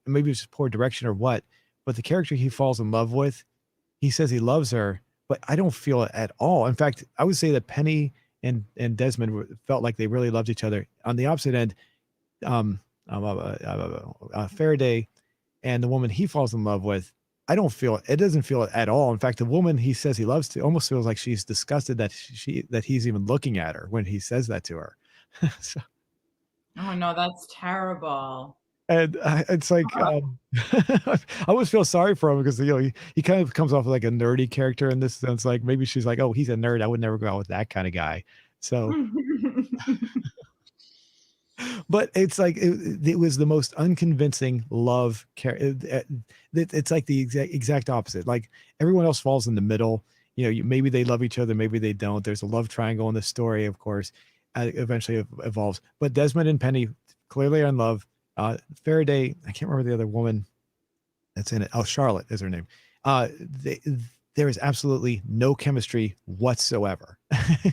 Maybe it's just poor direction or what, but the character he falls in love with, he says he loves her, but I don't feel it at all. In fact, I would say that Penny and Desmond felt like they really loved each other. On the opposite end, um, Faraday and the woman he falls in love with, I don't feel it. It doesn't feel it at all. In fact, the woman he says he loves to almost feels like she's disgusted that he's even looking at her when he says that to her. So, Oh no, that's terrible. and it's like I always feel sorry for him because he kind of comes off like a nerdy character in this sense. Like maybe she's like, oh, he's a nerd. I would never go out with that kind of guy. So but it's like it was the most unconvincing love it's like the exact opposite. Like everyone else falls in the middle. Maybe they love each other, maybe they don't. There's a love triangle in the story, of course. Eventually it evolves, but Desmond and Penny clearly are in love. Faraday, I can't remember the other woman that's in it. Oh, Charlotte is her name. They, there is absolutely no chemistry whatsoever.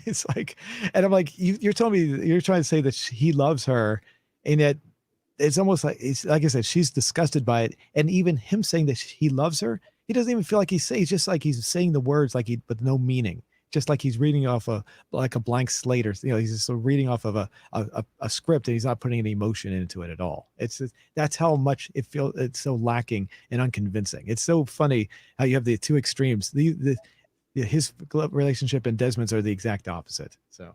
It's like, and I'm like, you're telling me you're trying to say that he loves her, and yet it's almost like it's like I said, she's disgusted by it, and even him saying that he loves her he doesn't even feel like he's saying. He's just like he's saying the words like he with no meaning, just like he's reading off a like a blank slate, or he's just sort of reading off of a script, and he's not putting any emotion into it at all. That's how much it feels. It's so lacking and unconvincing. It's so funny how you have the two extremes. His relationship and Desmond's are the exact opposite. So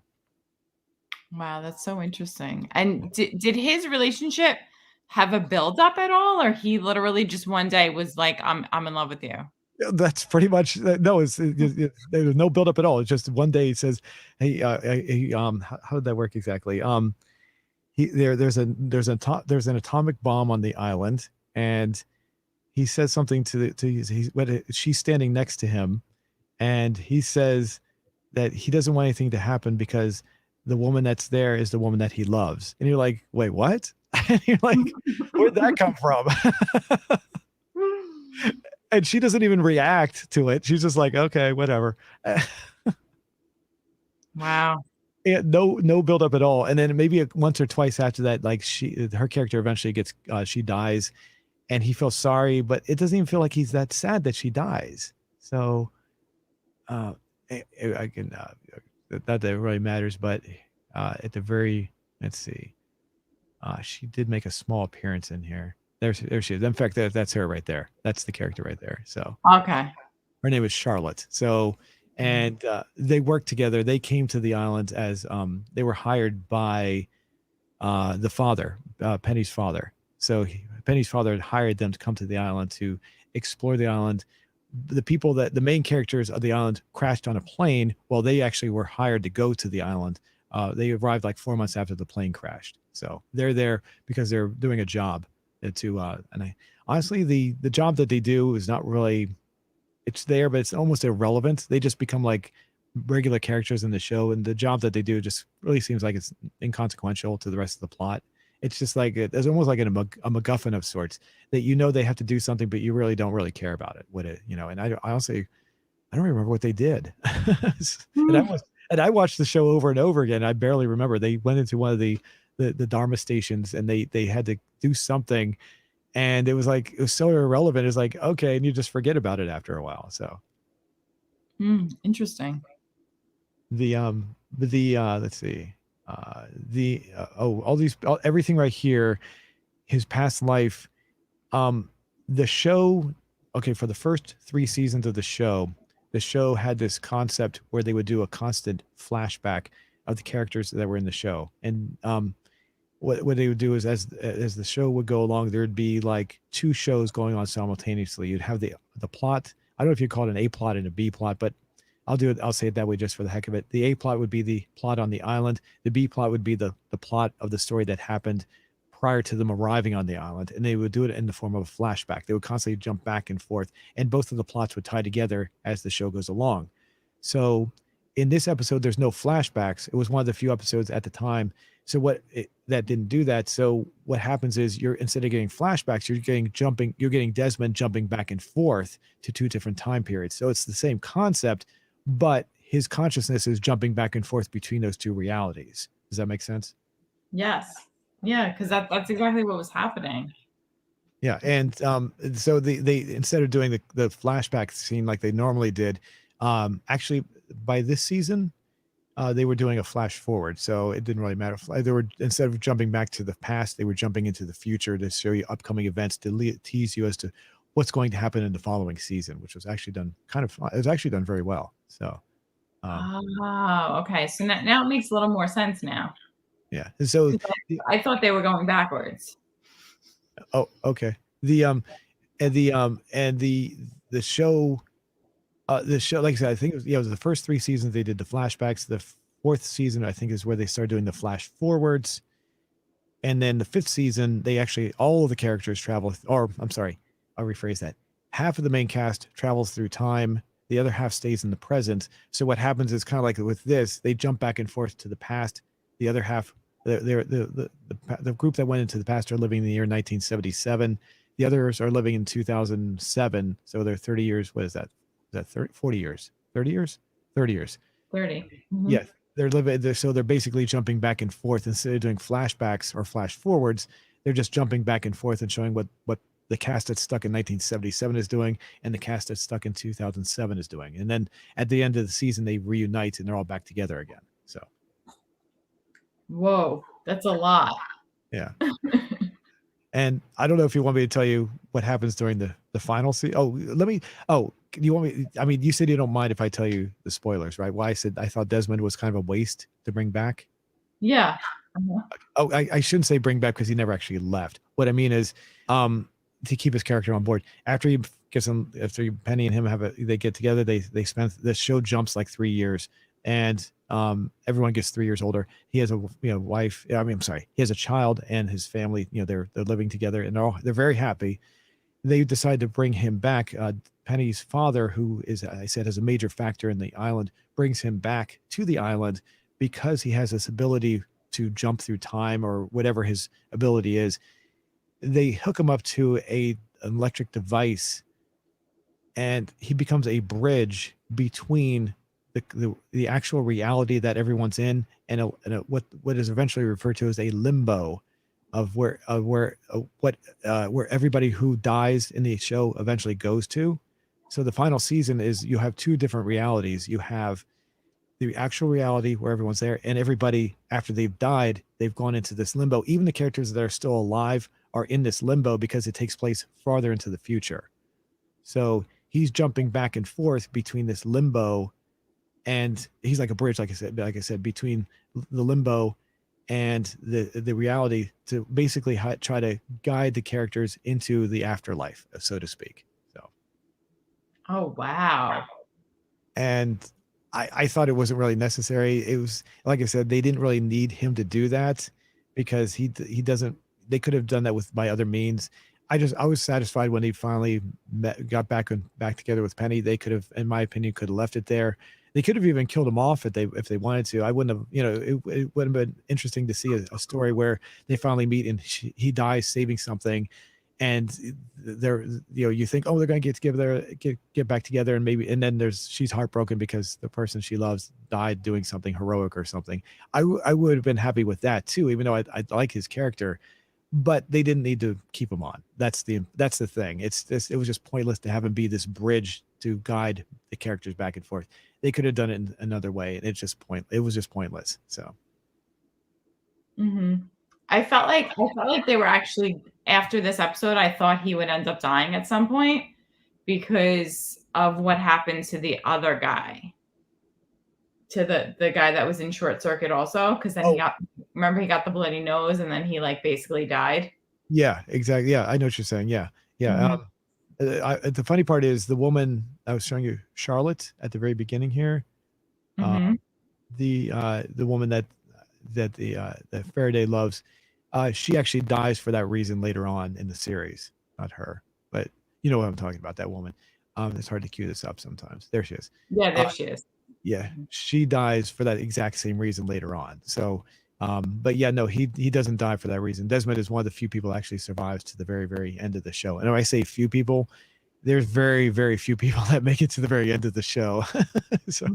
Wow, that's so interesting. And did his relationship have a build up at all, or he literally just one day was like, I'm in love with you? that's pretty much no. There was no buildup at all. It's just one day he says, "Hey, how did that work exactly?" There's an atomic bomb on the island, and he says something she's standing next to him, and he says that he doesn't want anything to happen because the woman that's there is the woman that he loves. And you're like, wait, what? And you're like, where'd that come from? And she doesn't even react to it. She's just like, okay, whatever. Wow. Yeah, no build up at all. And then maybe once or twice after that, like her character eventually she dies, and he feels sorry, but it doesn't even feel like he's that sad that she dies. So, I can not that it really matters, but at the very, let's see, she did make a small appearance in here. There she is. In fact, that's her right there. That's the character right there. So Okay. her name is Charlotte. So, and they worked together. They came to the island as they were hired by the father, Penny's father. So Penny's father had hired them to come to the island to explore the island. The main characters of the island crashed on a plane while they actually were hired to go to the island. They arrived like 4 months after the plane crashed. So they're there because they're doing a job and I honestly, the job that they do is not really, it's there, but it's almost irrelevant. They just become like regular characters in the show, and the job that they do just really seems like it's inconsequential to the rest of the plot. It's just like it's almost like a MacGuffin of sorts that they have to do something, but you really don't really care about it. And I honestly, I don't remember what they did. And I watched the show over and over again. I barely remember. They went into one of the Dharma stations, and they had to do something, and it was so irrelevant. It's like, okay, and you just forget about it after a while. So interesting. Let's see, everything right here, his past life, the show, okay, for the first 3 seasons of the show had this concept where they would do a constant flashback of the characters that were in the show. And what they would do is as the show would go along, there'd be like 2 shows going on simultaneously. You'd have the plot. I don't know if you call it an A plot and a B plot, but I'll say it that way just for the heck of it. The A plot would be the plot on the island. The B plot would be the plot of the story that happened prior to them arriving on the island. And they would do it in the form of a flashback. They would constantly jump back and forth, and both of the plots would tie together as the show goes along. So in this episode, there's no flashbacks. It was one of the few episodes at the time. So that didn't do that. So what happens is instead of getting flashbacks, you're getting Desmond jumping back and forth to 2 different time periods. So it's the same concept, but his consciousness is jumping back and forth between those 2 realities. Does that make sense? Yes. Yeah, because that's exactly what was happening. Yeah, and so they instead of doing the flashback scene like they normally did, actually by this season, they were doing a flash forward, so it didn't really matter. They were, instead of jumping back to the past, they were jumping into the future to show you upcoming events, to tease you as to what's going to happen in the following season, which was actually done it was actually done very well. So, okay. So now it makes a little more sense now. Yeah. So I thought they were going backwards. Oh, okay. The show, like I said, I think it was the first 3 seasons they did the flashbacks. The 4th season, I think, is where they started doing the flash forwards. And then the 5th season, they actually, all of the characters travel, or I'm sorry, I'll rephrase that. Half of the main cast travels through time. The other half stays in the present. So what happens is kind of like with this, they jump back and forth to the past. The other half, the group that went into the past are living in the year 1977. The others are living in 2007. So they're 30 years. What is that? Is that 30, 40 years? 30 years? 30 years. 30. Mm-hmm. Yeah. So they're basically jumping back and forth instead of doing flashbacks or flash forwards. They're just jumping back and forth and showing what the cast that's stuck in 1977 is doing, and the cast that's stuck in 2007 is doing. And then at the end of the season, they reunite and they're all back together again. So Whoa, that's a lot. yeah. And I don't know if you want me to tell you what happens during the final season. Oh, let me. Oh, you want me? I mean, you said you don't mind if I tell you the spoilers, right? Well, I said I thought Desmond was kind of a waste to bring back. Yeah. Uh-huh. Oh, I shouldn't say bring back because he never actually left. What I mean is, um, to keep his character on board. After he gets him, after Penny and him they get together. They spend the show jumps like 3 years, and everyone gets 3 years older. He has a wife. I mean, I'm sorry, he has a child and his family. They're living together and they're very happy. They decide to bring him back. Penny's father, who is, I said, has a major factor in the island, brings him back to the island because he has this ability to jump through time or whatever his ability is. They hook him up to an electric device, and he becomes a bridge between the actual reality that everyone's in and what is eventually referred to as a limbo of where everybody who dies in the show eventually goes to. So the final season is you have two different realities. You have the actual reality where everyone's there, and everybody after they've died, they've gone into this limbo. Even the characters that are still alive are in this limbo because it takes place farther into the future. So he's jumping back and forth between this limbo, and he's like a bridge, like I said, between the limbo and the reality to basically try to guide the characters into the afterlife, so to speak. So, Oh, wow. and I thought it wasn't really necessary. It was, like I said, they didn't really need him to do that because he doesn't. They could have done that by other means. I was satisfied when he finally got back together with Penny. They could have, in my opinion, could have left it there. They could have even killed him off if they wanted to. I wouldn't have, it would have been interesting to see a story where they finally meet and he dies saving something, and they're, you think, oh, they're going to get together, get back together, and then she's heartbroken because the person she loves died doing something heroic or something. I would have been happy with that too, even though I like his character, but they didn't need to keep him on. That's the thing. It was just pointless to have him be this bridge to guide the characters back and forth. They could have done it in another way, and it was just pointless. So Mm-hmm. I felt like they were actually, after this episode, I thought he would end up dying at some point because of what happened to the other guy, to the guy that was in Short Circuit also, because then he got the bloody nose and then he like basically died. Yeah, exactly. Yeah, I know what you're saying. Yeah, yeah. Mm-hmm. The funny part is the woman I was showing you, Charlotte, at the very beginning here. Mm-hmm. The woman that Faraday loves, she actually dies for that reason later on in the series. Not her, but you know what I'm talking about. That woman. It's hard to cue this up sometimes. There she is. Yeah, there she is. Yeah, she dies for that exact same reason later on. So, but yeah, no, he doesn't die for that reason. Desmond is one of the few people that actually survives to the very, very end of the show. And when I say few people, there's very, very few people that make it to the very end of the show. So,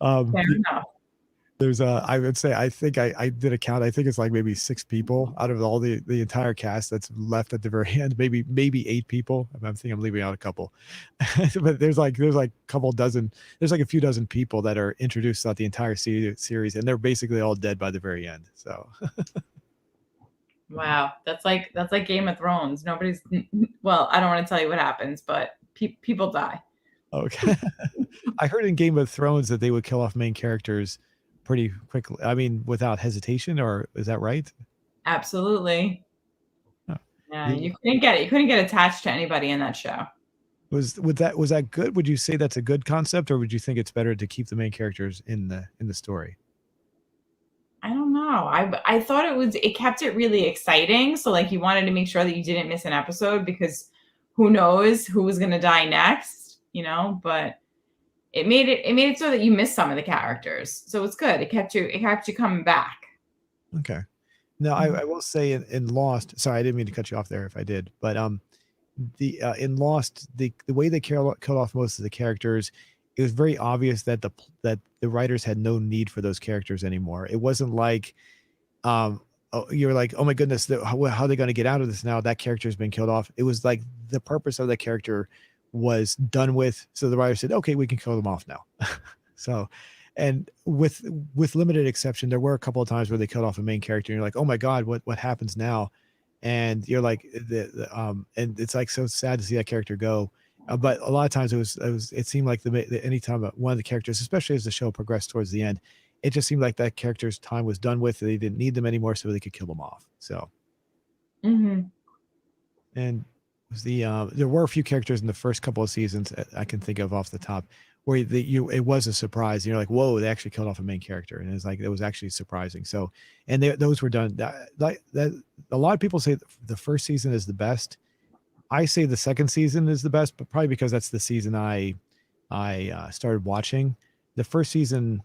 Fair enough. there's I would say, I think I did a count. I think it's like maybe 6 people out of all the entire cast that's left at the very end. Maybe 8 people. I think I'm leaving out a couple, but there's like a couple dozen. There's like a few dozen people that are introduced throughout the entire series, and they're basically all dead by the very end. So, Wow, that's like Game of Thrones. Nobody's, well, I don't want to tell you what happens, but people die. okay. I heard in Game of Thrones that they would kill off main characters pretty quickly. I mean, without hesitation, or is that right? Absolutely. Oh. Yeah, you couldn't get attached to anybody in that show. Was that good? Would you say that's a good concept, or would you think it's better to keep the main characters in the story? I don't know. I thought it kept it really exciting. So like you wanted to make sure that you didn't miss an episode because who knows who was going to die next, but it made it so that you missed some of the characters. So it's good. It kept you coming back. Okay. Now, I will say in Lost, sorry, I didn't mean to cut you off there if I did, but in Lost, the way they killed off most of the characters, it was very obvious that the writers had no need for those characters anymore. It wasn't like oh, you're like, oh my goodness, how are they going to get out of this now? That character's been killed off. It was like the purpose of that character was done with. So the writer said, okay, we can kill them off now. So, and with limited exception, there were a couple of times where they killed off a main character, and you're like, oh my god, what happens now? And you're like, and it's like so sad to see that character go. But a lot of times it seemed like anytime one of the characters, especially as the show progressed towards the end, it just seemed like that character's time was done with. They didn't need them anymore, so they could kill them off. So, Hmm. and there were a few characters in the first couple of seasons I can think of off the top where it was a surprise. You're like, whoa, they actually killed off a main character, and it's like it was actually surprising. So, and those were done like that. A lot of people say the first season is the best. I say the second season is the best, but probably because that's the season I started watching. The first season,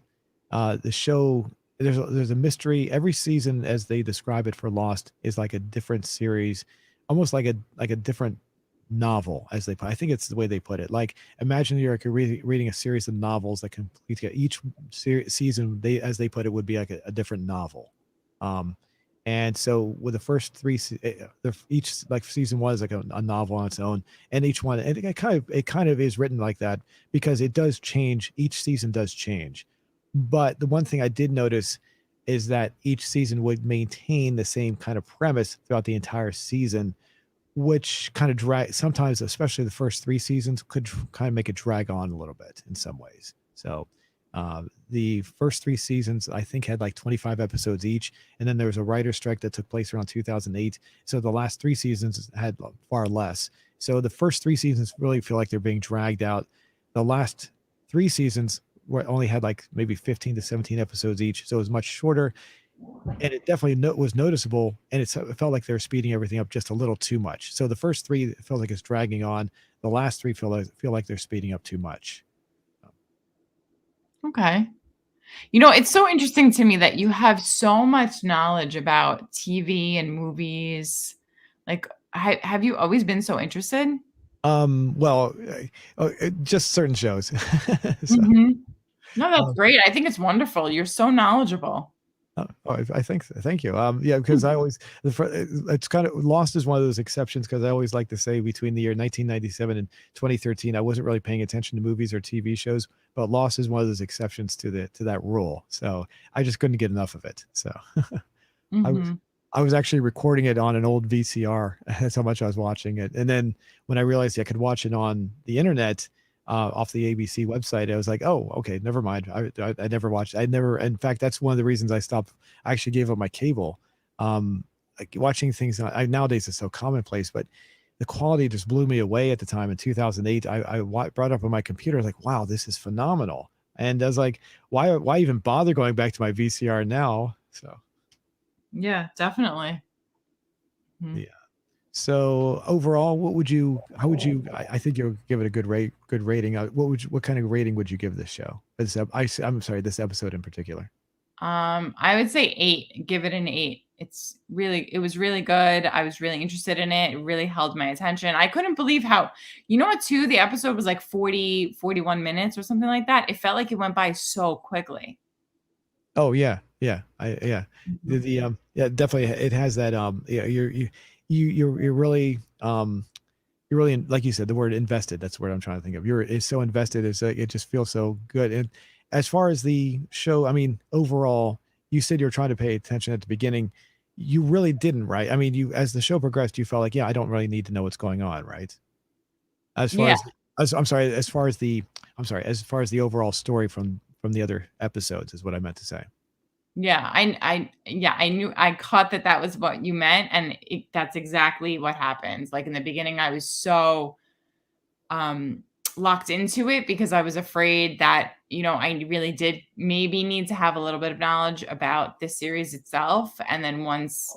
the show, there's a mystery. Every season, as they describe it for Lost, is like a different series, almost like a different novel, as they put. I think it's the way they put it. Like imagine you're like reading a series of novels that complete each season. They, as they put it, would be like a different novel. Um, and so with the first three, each like season one is like a novel on its own, and each one, and it kind of is written like that because it does change. Each season does change, but the one thing I did notice is that each season would maintain the same kind of premise throughout the entire season, which kind of drag sometimes, especially the first three seasons, could kind of make it drag on a little bit in some ways. So the first three seasons, I think, had like 25 episodes each, and then there was a writer's strike that took place around 2008. So the last three seasons had far less. So the first three seasons really feel like they're being dragged out. The last three seasons only had like maybe 15 to 17 episodes each, so it was much shorter, and it definitely was noticeable, and it felt like they were speeding everything up just a little too much. So the first three felt like it's dragging on. The last three feel like they're speeding up too much. Okay. You know, it's so interesting to me that you have so much knowledge about TV and movies. Like, have you always been so interested? Well, just certain shows. So, Mhm. No, that's um, great. I think it's wonderful. You're so knowledgeable. I think thank you. Yeah, because I always it's kind of Lost is one of those exceptions because I always like to say between the year 1997 and 2013, I wasn't really paying attention to movies or TV shows, but Lost is one of those exceptions to that rule. So I just couldn't get enough of it. So I was Mhm. I was actually recording it on an old VCR. That's how much I was watching it. And then when I realized I could watch it on the internet off the ABC website, I was like, oh, okay, never mind. I never watched. I never. In fact, that's one of the reasons I stopped. I actually gave up my cable. Like watching things nowadays is so commonplace, but the quality just blew me away at the time in 2008. Brought up on my computer, like, wow, this is phenomenal. And I was like, why even bother going back to my VCR now? So Yeah, definitely. Mhm. yeah. So overall, how would you, I think you'll give it a good rating. What kind of rating would you give this show? I'm sorry, this episode in particular. I would say 8. Give it an 8. It was really good. I was really interested in it. It really held my attention. I couldn't believe how, you know what, too? The episode was like 41 minutes or something like that. It felt like it went by so quickly. Oh yeah, yeah, yeah. Mhm. Yeah, definitely. It has that yeah. You're really you're really like you said the word invested. That's the word I'm trying to think of. It's so invested. It just feels so good. And as far as the show, I mean, overall, you said you were trying to pay attention at the beginning. You really didn't, right? I mean, you as the show progressed, you felt like, yeah, I don't really need to know what's going on, right? As far Yeah. as I'm sorry, as far as the overall story from the other episodes is what I meant to say. Yeah, yeah, I knew I caught that that was what you meant, and that's exactly what happens. Like in the beginning, I was so um locked into it because I was afraid that, I really did maybe need to have a little bit of knowledge about the series itself. And then once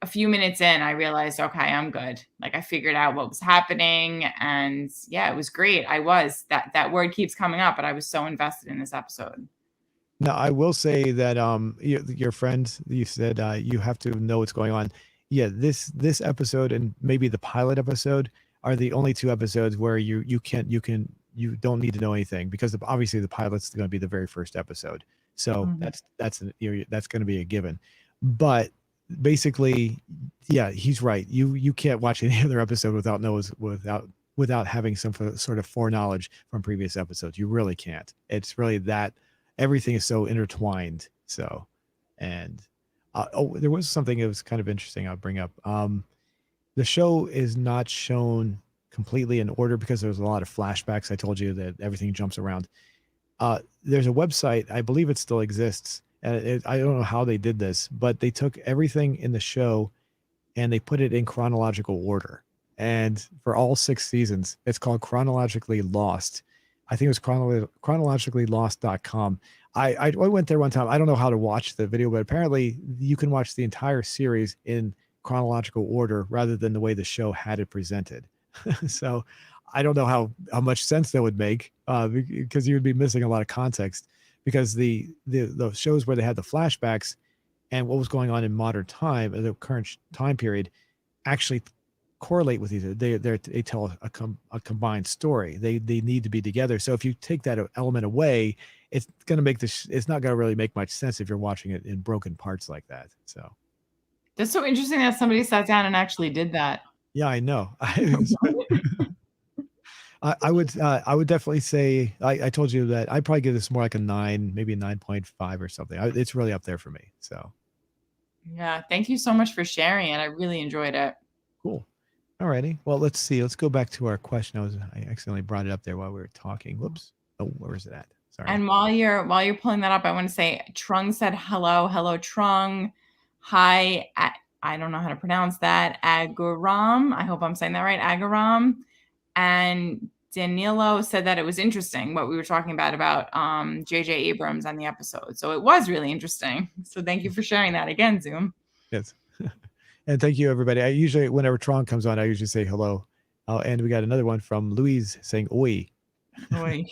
a few minutes in, I realized, okay, I'm good. Like I figured out what was happening, and yeah, it was great. That word keeps coming up, but I was so invested in this episode. Now, I will say that your friend, you said you have to know what's going on. Yeah, this episode and maybe the pilot episode are the only two episodes where you don't need to know anything because obviously the pilot's going to be the very first episode. So Mhm. that's going to be a given. But basically, yeah, he's right. You can't watch any other episode without having some sort of foreknowledge from previous episodes. You really can't. It's really that everything is so intertwined. So, and oh, there was something that was kind of interesting. I'll bring up. The show is not shown completely in order because there's a lot of flashbacks. I told you that everything jumps around. There's a website, I believe it still exists. I don't know how they did this, but they took everything in the show and they put it in chronological order. And for all 6 seasons, it's called Chronologically Lost. I think it was chronologicallylost.com. I went there one time. I don't know how to watch the video, but apparently you can watch the entire series in chronological order rather than the way the show had it presented. So I don't know how much sense that would make because you would be missing a lot of context because the shows where they had the flashbacks and what was going on in modern time, the current time period, actually correlate with each other. They tell a combined story. They need to be together. So if you take that element away, it's going to make this. It's not going to really make much sense if you're watching it in broken parts like that. So That's so interesting that somebody sat down and actually did that. yeah, I know. I would definitely say I told you that I'd probably give this more like a 9, maybe a 9.5 or something. It's really up there for me. So Yeah, thank you so much for sharing it. I really enjoyed it. cool. All righty. Well, let's see. Let's go back to our question. I accidentally brought it up there while we were talking. Whoops. Oh, where is it at? Sorry. And while you're pulling that up, I want to say Trung said hello, Trung. Hi, I don't know how to pronounce that. Agaram. I hope I'm saying that right. Agaram. And Danilo said that it was interesting what we were talking about J.J. Abrams on the episode. So it was really interesting. So thank you for sharing that again, Zoom. Yes. And thank you, everybody. I usually, whenever Tron comes on, I usually say hello. And we got another one from Louise saying oi. Oi.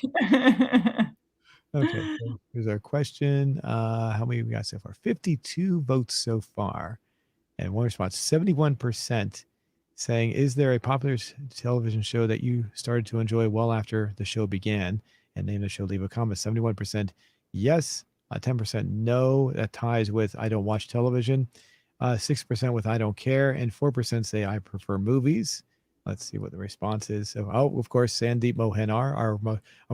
Okay. So here's our question. How many we got so far? 52 votes so far. And one response, 71% saying, is there a popular television show that you started to enjoy well after the show began? And name the show, leave a comment. 71% yes, 10% no. That ties with I don't watch television. 6% with I don't care. And 4% say I prefer movies. Let's see what the response is. So, of course, Sandeep Mohanar, our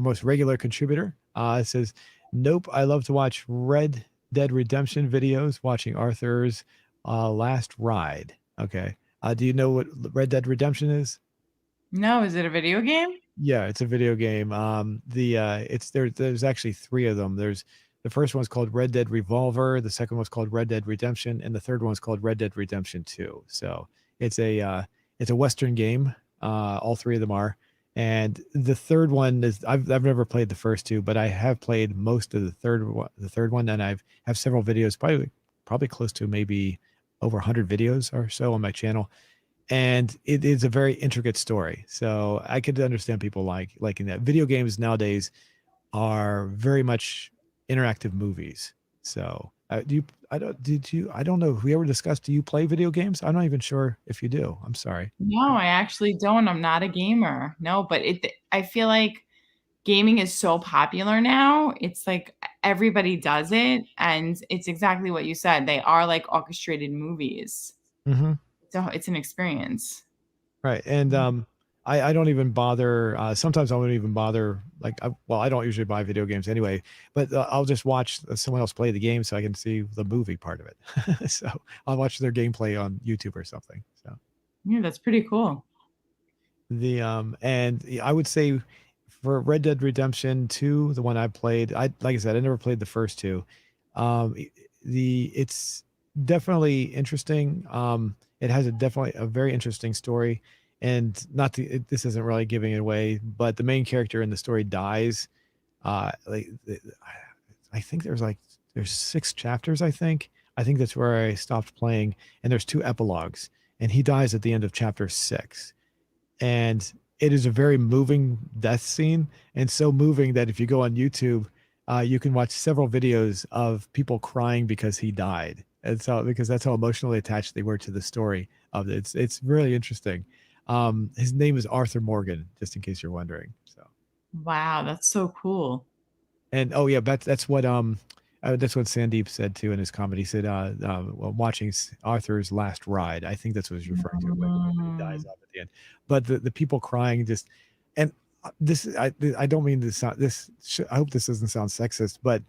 most regular contributor, says, nope, I love to watch Red Dead Redemption videos, watching Arthur's Last Ride. Okay. Do you know what Red Dead Redemption is? No, is it a video game? Yeah, it's a video game. There's actually 3 of them. There's the first one's called Red Dead Revolver, the second one's called Red Dead Redemption, and the third one's called Red Dead Redemption 2. So it's a Western game. All 3 of them are. And the third one is I've never played the first 2, but I have played most of the third one, and have several videos, probably close to maybe over 100 videos or so on my channel. And it is a very intricate story. So I could understand people liking that. Video games nowadays are very much interactive movies. So I don't know if we ever discussed, do you play video games? I'm not even sure if you do. I'm sorry. No, I actually don't. I'm not a gamer. No, but I feel like gaming is so popular now. It's like everybody does it, and it's exactly what you said. They are like orchestrated movies. Mm-hmm. So it's an experience. Right. And I don't even bother. Sometimes I won't even bother. I don't usually buy video games anyway, but I'll just watch someone else play the game so I can see the movie part of it. So I'll watch their gameplay on YouTube or something. So Yeah, that's pretty cool. and I would say for Red Dead Redemption 2, the one I played, like I said, I never played the first 2. It's definitely interesting. It has definitely a very interesting story, and this isn't really giving it away, but the main character in the story dies. Like I think there's 6 chapters. I think that's where I stopped playing, and there's 2 epilogues, and he dies at the end of chapter 6, and it is a very moving death scene, and so moving that if you go on YouTube, you can watch several videos of people crying because he died. And so, because that's how emotionally attached they were to the story of it. It's really interesting. His name is Arthur Morgan, just in case you're wondering. So, Wow, that's so cool. and oh yeah, that's what That's what Sandeep said too in his comedy. He said, well, watching Arthur's last ride. I think that's what he's referring to when he dies Mm. off at the end. But the people crying just, and this, I don't mean to sound this. I hope this doesn't sound sexist, but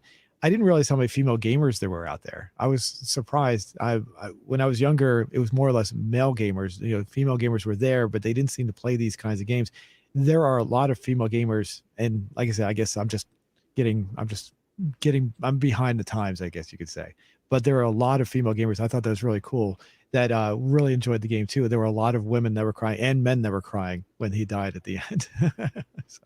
I didn't realize how many female gamers there were out there. I was surprised. When I was younger, it was more or less male gamers. You know, female gamers were there, but they didn't seem to play these kinds of games. There are a lot of female gamers, and like I said, I guess I'm just I'm behind the times, I guess you could say. But there are a lot of female gamers. I thought that was really cool that really enjoyed the game too. There were a lot of women that were crying and men that were crying when he died at the end. So,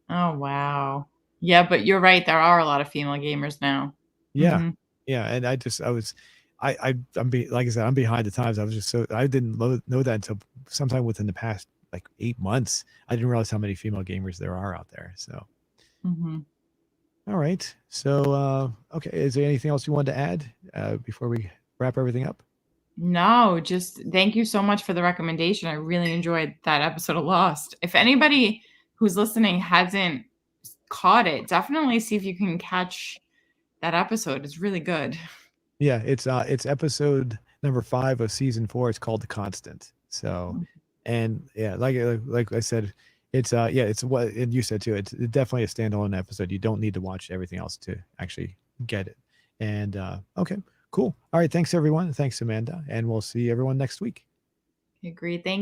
Oh, wow. Yeah, but you're right, there are a lot of female gamers now. yeah, Mhm, yeah, and I was like I said, I'm behind the times. I was just so I didn't know that until sometime within the past like 8 months. I didn't realize how many female gamers there are out there. So mhm. all right. So, okay. Is there anything else you wanted to add before we wrap everything up? No, just thank you so much for the recommendation. I really enjoyed that episode of Lost. If anybody who's listening hasn't caught it, definitely see if you can catch that episode. It's really good. Yeah, it's episode number 5 of season 4. It's called The Constant. So, and yeah, like I said, it's yeah, it's what and you said too. It's definitely a standalone episode. You don't need to watch everything else to actually get it. And okay, cool. All right, thanks everyone. Thanks Amanda, and we'll see everyone next week. Okay, great. Thank